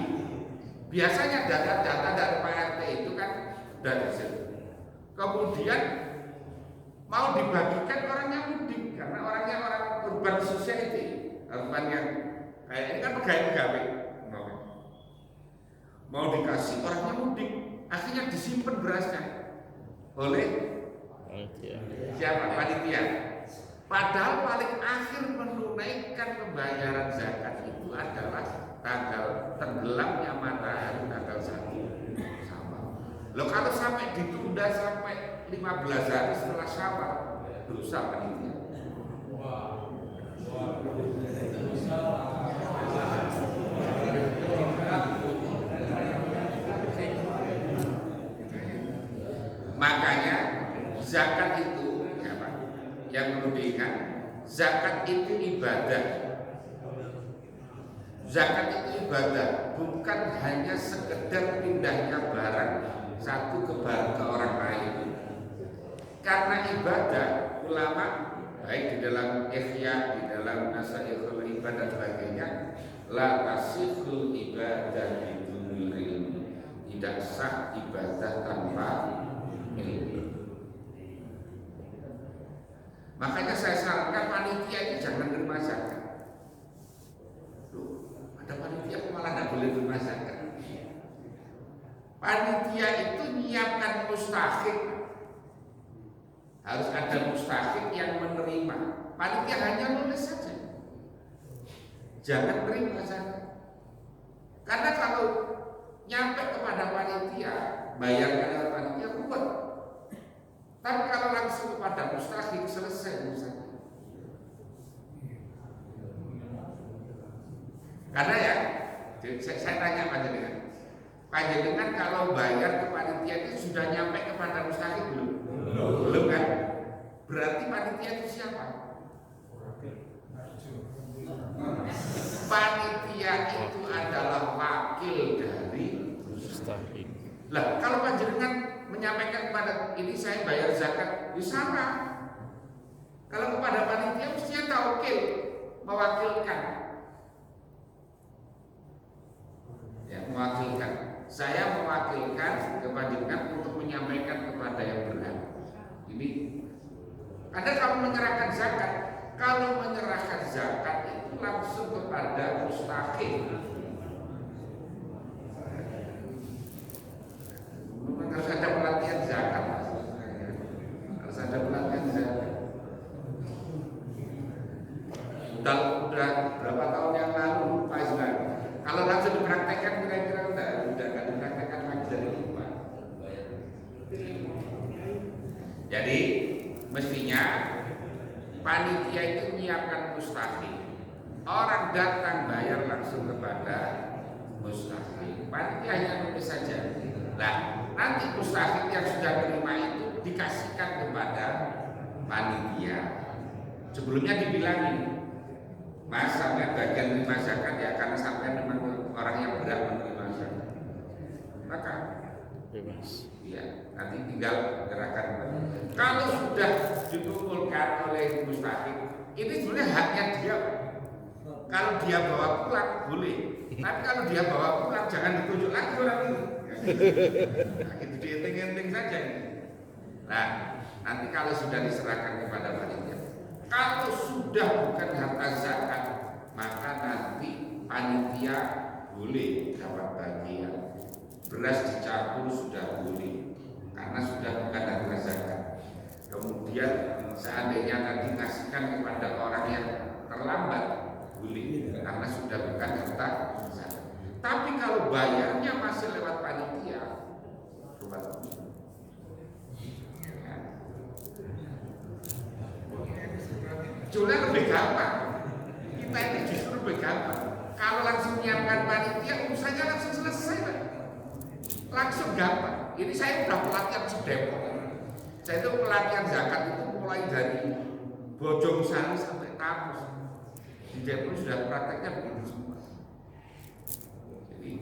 biasanya data-data dari Pak RT itu kan dari situ. Kemudian mau dibagikan orangnya mudik karena orangnya orang urban society, urban yang kayak ini kan pegawai-pegawai. Mau dikasih orangnya mudik, akhirnya disimpan berasnya oleh siapa? Panitia. Padahal paling akhir menunaikan pembayaran zakat itu adalah tanggal tenggelamnya matahari tanggal 1 Syawal. Loh kalau sampai ditunda sampai 15 hari setelah Syawal, dosa panitia. Makanya zakat itu yang perlu diingat, zakat itu ibadah. Zakat itu ibadah, bukan hanya sekedar pindahnya barang satu ke orang lain. Karena ibadah, ulama baik di dalam Ihya, di dalam Nasaihul Ibadah dan sebagainya, la tasihul ibadah bidunil ilmi. Tidak sah ibadah tanpa ilmu. Makanya saya sarankan panitia itu jangan nerima zakat. Loh, ada panitia malah nggak boleh nerima zakat. Panitia itu menyiapkan mustahik. Harus ada mustahik yang menerima. Panitia hanya nulis saja. Jangan terima zakat. Karena kalau nyampe kepada panitia, bayarkan oleh panitia buat. Tapi kalau langsung kepada mustahik selesai urusannya. Karena ya, saya tanya Panjenengan kalau bayar ke panitia itu sudah nyampe kepada mustahik belum? Belum kan? Berarti panitia itu siapa? Panitia itu adalah wakil dari mustahik. Lah, kalau panjenengan menyampaikan kepada ini saya bayar zakat, di sana. Kalau kepada panitia mestinya taukil, mewakilkan. Ya, mewakilkan. Saya mewakilkan kepada untuk menyampaikan kepada yang berhak. Ini. Anda kalau menyerahkan zakat, itu langsung kepada mustahik. Harus ada pelatihan zakat, harus ada pelatihan zakat. Udah berapa tahun yang lalu Pak Ismail, kalau langsung dipraktekkan kira-kira udah nggak dipraktekkan lagi dari rumah. Jadi mestinya panitia itu menyiapkan mustahik. Orang datang bayar langsung kepada mustahik. Panitia hanya nulis saja. Nah, nanti mustahik yang sudah terima itu dikasihkan kepada panitia. Sebelumnya dibilangin, Mas sampai bagian menerima zakat ya karena sampai memang orang yang berhak menerima zakat. Maka bebas. Ya, nanti tinggal gerakan. Kalau sudah dikumpulkan oleh mustahik, ini sebenarnya haknya dia. Kalau dia bawa pulang boleh, tapi kalau dia bawa pulang jangan ditunjuk lagi orang ini. Nah, itu dienteng-enteng saja. Nah, nanti kalau sudah diserahkan kepada panitia, kalau sudah bukan harta zakat, maka nanti panitia boleh dapat bagian, beras dicampur sudah boleh karena sudah bukan harga zakat. Kemudian seandainya tadi ngasihkan kepada orang yang terlambat boleh karena sudah bukan harta zakat. Tapi kalau bayarnya masih lewat panitia, jumlah lebih gampang. Kita ini justru lebih gampang. Kalau langsung menyiapkan panitia, urusannya langsung selesai, Pak. Langsung gampang. Ini saya udah pelatihan sedepok. Saya itu pelatihan zakat itu mulai dari Bojong Sari sampai Tapus. Di Depok sudah prakteknya begitu semua. Jadi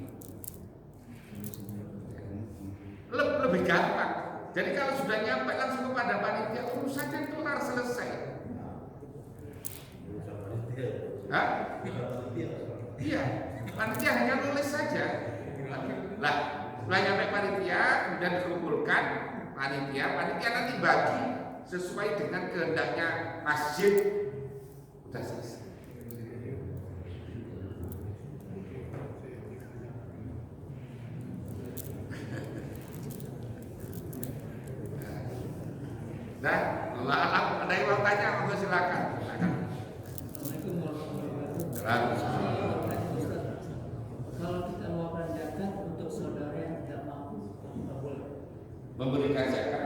lebih gampang. Jadi kalau sudah nyampe langsung kepada panitia, urusannya kelar selesai. Hah? Iya, panitia hanya nulis saja. Lah, setelah nyampe panitia, kemudian dikumpulkan panitia nanti bagi sesuai dengan kehendaknya masjid. Udah selesai. Nah, Allah alam, ada yang mau tanya, monggo silakan. Kalau kita mengeluarkan zakat untuk saudara yang tidak mampu, tidak boleh. Memberikan zakat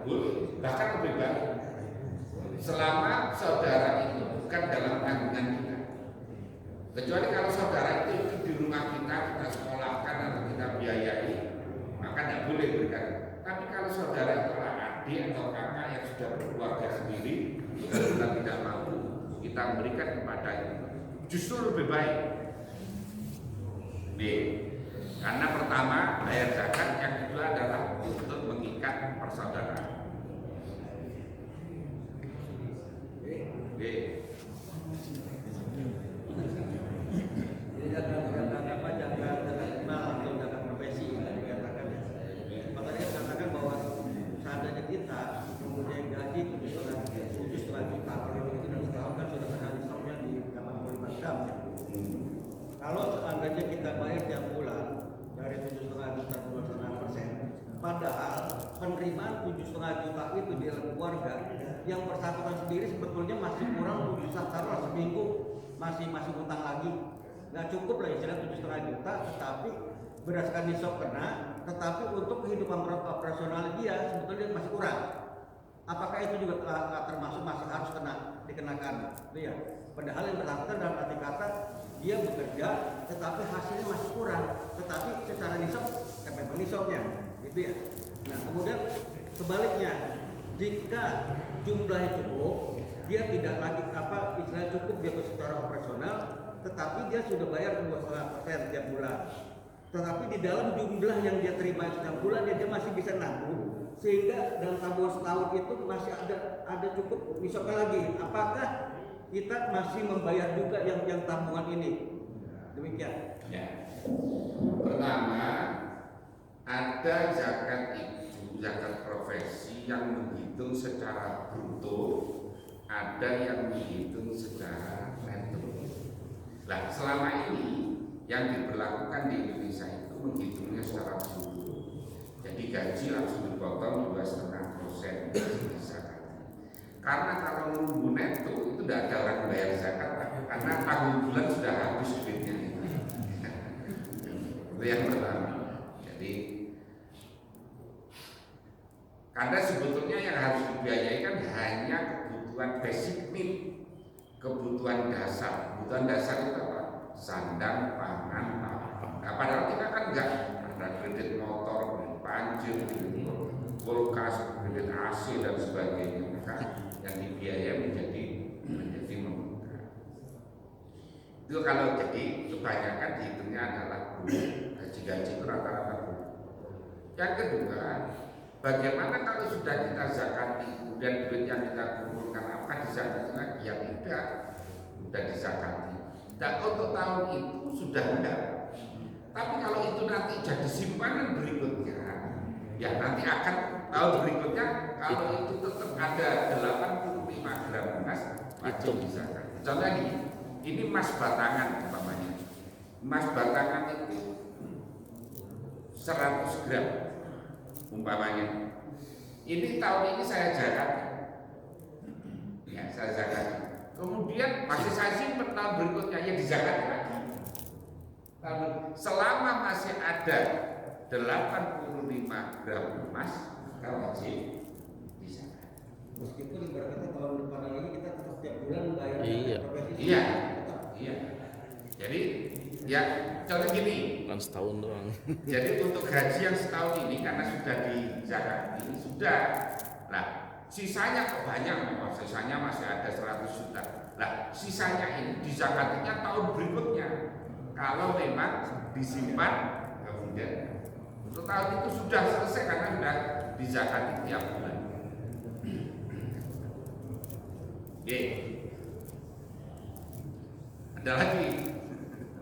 boleh, bahkan lebih baik. Selama saudara itu bukan dalam tanggungan kita. Kecuali kalau saudara itu di rumah kita sekolahkan atau kita biayai, maka tidak boleh berikan. Tapi kalau saudara itu adalah adik atau kakak yang sudah berkeluarga sendiri, kita tidak mampu, kita berikan kepada itu. Justru lebih baik. Nih, karena pertama bayar zakat, yang kedua adalah untuk mengikat persaudaraan. Jadi jangan apa jangan kenal atau jangan profesi dikatakan. Makanya katakan bahwa seandainya kita mempunyai gaji 7,5 juta kalau begitu dan setahun kan sudah ada diskonnya di 85 jam. Kalau seandainya kita bayar tiap bulan dari 7,5 juta 2,5%, padahal penerimaan 7,5 juta itu di dalam keluarga yang bersangkutan sendiri sebetulnya masih kurang 7 juta, seminggu masih utang lagi, nggak cukup lah istilah 7,5 juta, tetapi berdasarkan nisab kena, tetapi untuk kehidupan operasional dia sebetulnya masih kurang. Apakah itu juga termasuk masih harus dikenakan? Ya. Padahal yang bersangkutan dalam arti kata dia bekerja, tetapi hasilnya masih kurang, tetapi secara nisab memang nisabnya, gitu ya. Nah kemudian sebaliknya, jika jumlahnya cukup, dia tidak lagi istilah cukup dia secara operasional, tetapi dia sudah bayar 2,5% tiap bulan. Tetapi di dalam jumlah yang dia terima setiap bulan dia masih bisa nabung, sehingga dalam tabungan setahun itu masih ada cukup nisabnya lagi. Apakah kita masih membayar juga yang tabungan ini? Demikian. Ya. Pertama, ada zakat itu zakat profesi yang menghitung secara bruto, ada yang menghitung secara neto. Nah, selama ini yang diberlakukan di Indonesia itu menghitungnya secara bruto. Jadi gaji langsung dipotong 2,5% zakat. Karena kalau nunggu neto itu tidak ada orang bayar zakat, karena tanggung bulan sudah habis duitnya. Itu yang pertama. Jadi karena sebetulnya yang harus dibiayai kan hanya kebutuhan basic need, kebutuhan dasar. Kebutuhan dasar itu apa? Sandang, pangan, nah, padahal kita kan enggak ada kredit motor, kredit banjir, kredit kulkas, kredit AC dan sebagainya. Maka yang dibiayai menjadi membengkak. Itu kalau jadi kebanyakan dihitungnya adalah gaji-gaji itu rata-rata. Yang kedua, bagaimana kalau sudah kita zakati kemudian duit yang kita kumpulkan apa dizakati lagi? Ya tidak, sudah dizakati. Dan untuk tahun itu sudah enggak. Tapi kalau itu nanti jadi simpanan berikutnya, ya nanti akan tahun berikutnya kalau itu tetap ada 85 gram emas wajib dizakati. Contohnya ini emas batangan umpamanya emas batangan itu 100 gram umpamanya. Ini tahun ini saya zakat, ya saya zakat. Kemudian masih saya simpen tahun berikutnya ya dizakat lagi. Selama masih ada 85 gram emas, maka wajib dizakat. Meskipun ibaratnya tahun depan lagi kita tetap setiap bulan bayar profesi. Iya. Jadi ya contoh gini. Bukan setahun doang. Jadi untuk gaji yang setahun ini karena sudah dizakat ini sudah. Nah, sisanya kok banyak memang, sisanya masih ada 100 juta. Nah, sisanya ini dizakatinya tahun berikutnya. Kalau memang disimpan kemudian untuk tahun itu sudah selesai karena sudah dizakati tiap bulan. Oke. Ada lagi?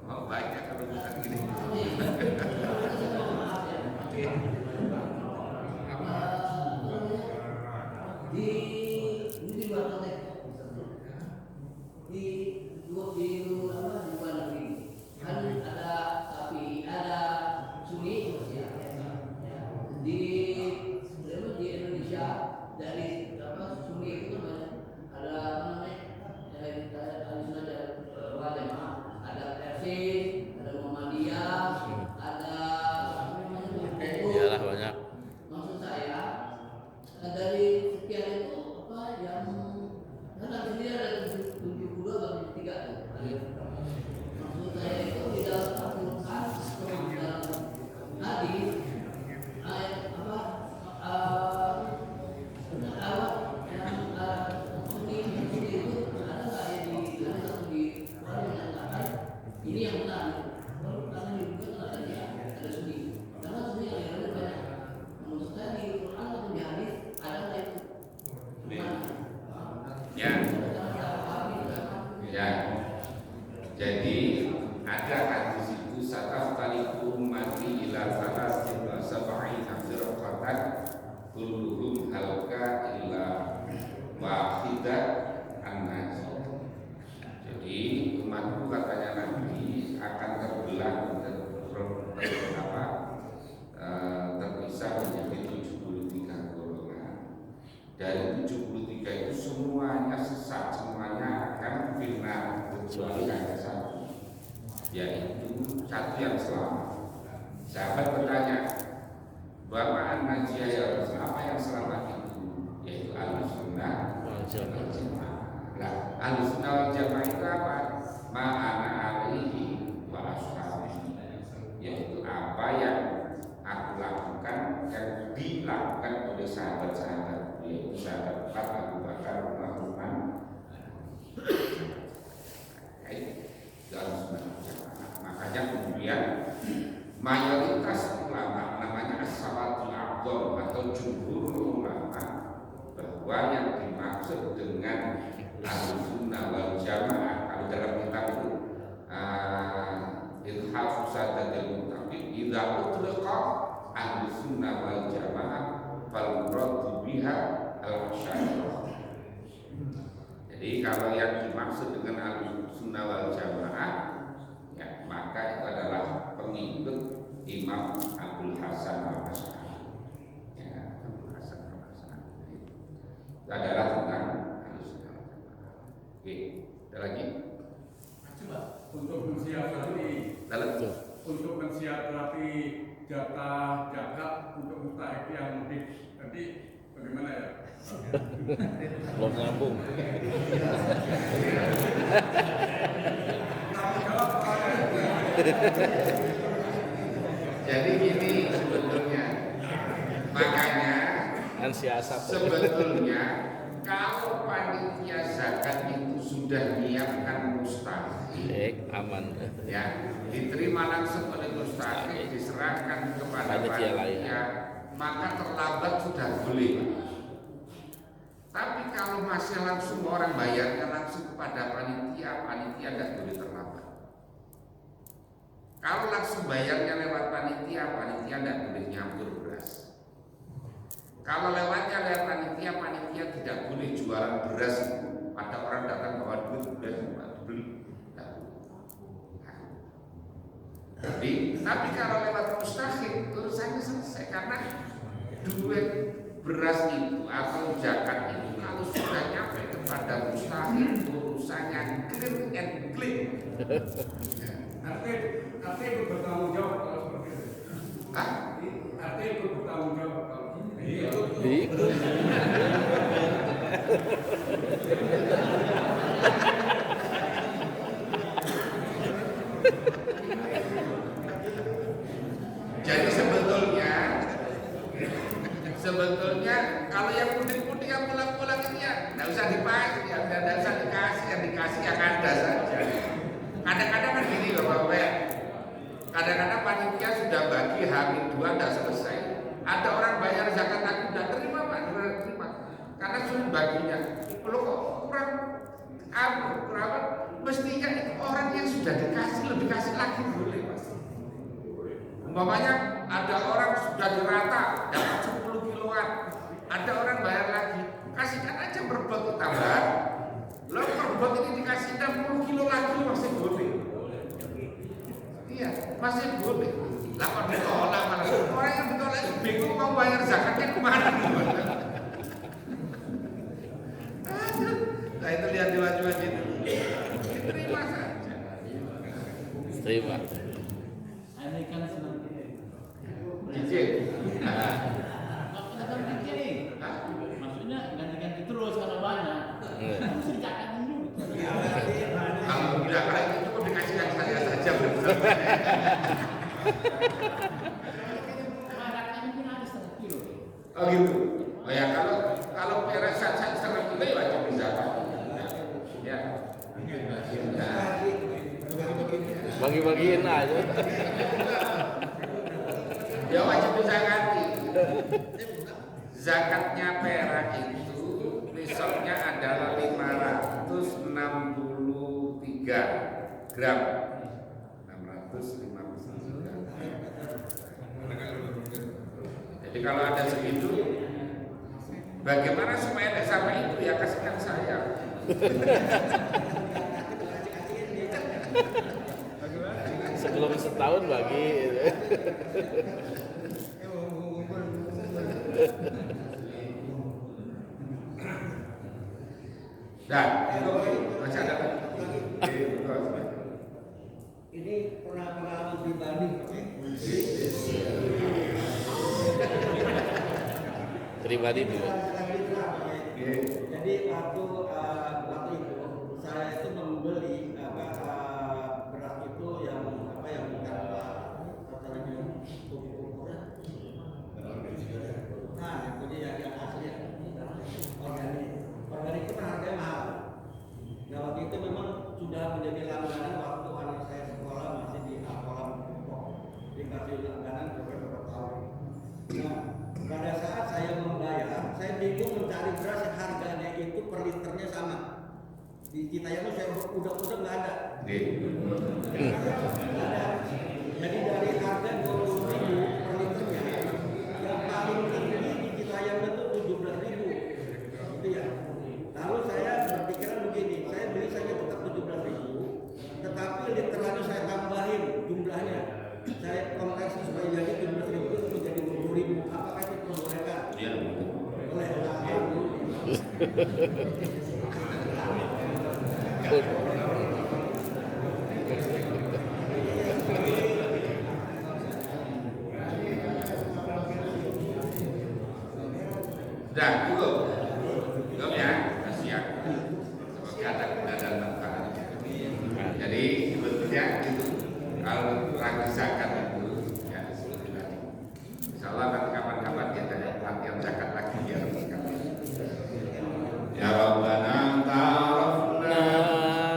Oh banyak kalau bukan gini. Ini di luar konteks di luar negeri kan ada sapi, ada sunyi di Indonesia dari sunyi itu kan ada ada Persis, ada Muhammadiyah, ada Iyalah banyak. maksud saya dari sekian itu apa yang kan sendiri ada 72 bagi 3 tuh. Maksud saya itu di dalam Al-Quran atau di dalam hadis ayat apa yang sunni itu ada nggak yang di atau di Quran yang mengatakan ini yang benar karena di juga kan ada sunni karena sunni yang ada banyak. Menurut saya di Quran atau di hadis ada nggak itu? Ya. Jadi ada hadis itu sataftaliqu ummati ila salasin wa sab'ina firqatan kulluhum halaka illa wahidah an-najiyah. Jadi umatku katanya Nabi akan terbelah terpisah menjadi 73 golongan. Dari 73 itu semuanya sesat, semuanya akan final kecuali hanya satu, yaitu satu yang selamat. Sahabat bertanya, Bapak an-najiyah ya Rasul, apa yang selamat itu? Yaitu al-sunnah wal jamaah. Nah, al-sunnah wal jamaah itu apa? Ma'ana alaihi wa ashabihi, yaitu apa yang aku lakukan, yang dilakukan oleh sahabat-sahabat, yaitu sahabat Abu Bakar, Umar, Utsman. Makanya kemudian mayoritas ulama namanya as-salatul a'dham atau jumhur ulama bahwa yang dimaksud dengan al-sunnah wal jamaah kalau dalam kitab itu ilhaq usadatul muttaqin idza utlaqa al-sunnah wal jamaah fal murad biha al-asy'ariyah. Jadi kalau yang dimaksud dengan al-sunnah wal jamaah ya maka itu adalah pengikut Imam Abdul Hasan al-Asy'ari. Ya, Abdul Hasan al-Asy'ari. Itu adalah tentang al-sunnah wal jamaah. Oke, ada lagi? Coba untuk mensiasati jatah zakat untuk mustahik yang lebih nanti bagaimana ya? Belum nyambung. Jadi gini sebetulnya, makanya sebetulnya kalau panitia zakat itu sudah menyiapkan mustahik, aman. Ya, diterima langsung oleh mustahik, diserahkan kepada Panitia panitia, maka terlambat sudah boleh. Tapi kalau masih langsung orang bayarnya langsung kepada panitia, panitia tidak boleh terlambat. Kalau langsung bayarnya lewat panitia, panitia tidak boleh nyampur beras. Kalau lewatnya lewat panitia, panitia tidak boleh jualan beras itu. Ada orang datang bawa duit beras beli. Tapi kalau lewat mustahik urusannya selesai, karena duit beras itu atau zakat itu kalau sudah nyampe kepada mustahik urusannya clear and clean. Artinya ikut bertanggung jawab kalau seperti itu. Hah? Artinya ikut bertanggung jawab kalau Ikut. Jadi sebetulnya kalau yang putih-putih yang pulang-pulang ini ya nggak usah dipasih, ya nggak usah yang dikasih yang ada saja. Kadang-kadang kan gini loh Bapak, kadang-kadang panitia sudah bagi H-2 tidak selesai. Ada orang bayar zakat aku tidak terima Pak, tidak terima karena sulit baginya. Kalau kok kurang apa? Mestinya orang yang sudah dikasih lebih kasih lagi boleh Mas. Umpamanya ada orang sudah dirata dapat 10 kiloan, ada orang bayar lagi, kasihkan aja berbot tambahan. Lo berbot ini dikasih 60 kilo lagi masih boleh. Iya, masih boleh. Lah kok ditolak malah orang yang ditolak itu bingung mau bayar zakatnya kemana? Nah itu lihat di wajah itu, diterima saja. Terima. Ini kan senang. Cicil. Bukan dikit. Maksudnya ganti-ganti terus kalau banyak. Mesti dicakatin dulu. Kalau tidak kayak itu kok dikasihkan saya saja bersama. Marakanya pun ada 1 kilo. Oh gitu. Oh ya kalau peres setengah kilo ya wajib bisa Pak. Ya. Bagi-bagiin aja. Ya wajib bisa ganti. Zakatnya perak itu nisabnya adalah 563 gram. 653. Jadi kalau ada segitu, bagaimana supaya tidak sampai itu ya kasihkan saya. Sebelum setahun bagi. Dan itu masih ada lagi. Ini pengalaman pribadi. Pribadi dulu. Jadi waktu itu saya itu membeli beras itu yang bukan katanya ukuran. Nah, itu dia yang asli. Organik itu harganya mahal. Nah waktu itu memang sudah menjadi langganan waktu anak saya sekolah masih di sekolah dikasih langganan beberapa tahun. Nah pada saat saya membayar, saya bingung mencari beras yang harganya itu per liternya sama. Di Citayam saya udah nggak ada. Jadi dari harga 20.000 per liternya, yang paling tinggi di Citayam itu 17.000. Itu ya. Lalu saya berpikiran begini, saya beli saja tetap 17.000, tetapi literannya saya tambahin jumlahnya. Saya konversi supaya jadi 17.000 itu menjadi 20.000. Apakah itu diperbolehkan? Iya. Boleh. Dah cukup. Cukup ya, kasihan. Semoga ada guna dan manfaat. Jadi sebetulnya itu kalau lagi zakat itu ya sebetulnya. Insya Allah nanti kapan-kapan kita ada pelatihan zakat lagi ya. Ya Rabbana ta'arafna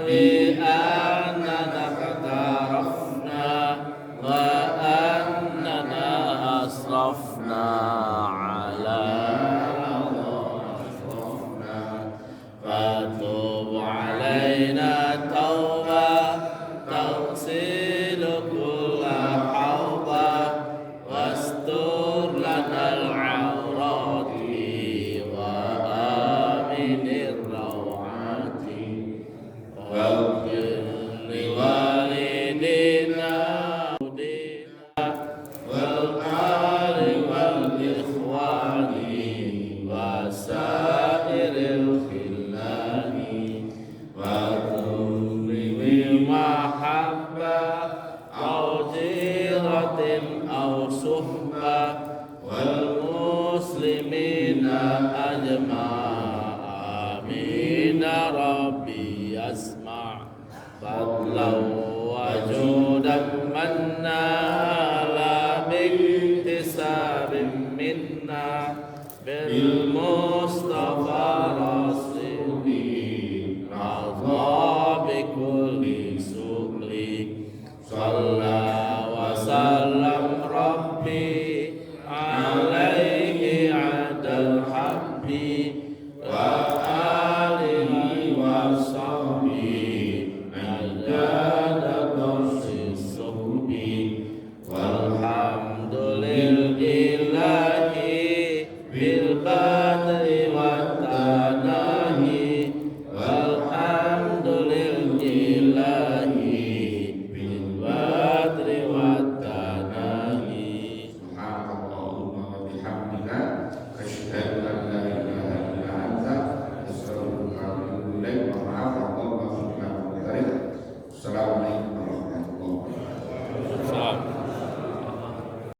bi annana qatarafna wa annana asrafna ala fatub alaina tauba tagsil kulla hawba wastur lana al-awrati wa aminir rawati waghfir liwalidina والصحبة والمسلمين أجمعين آمين ربي اسمع فضلا وجودا منا لا باكتساب منا بالمصطفى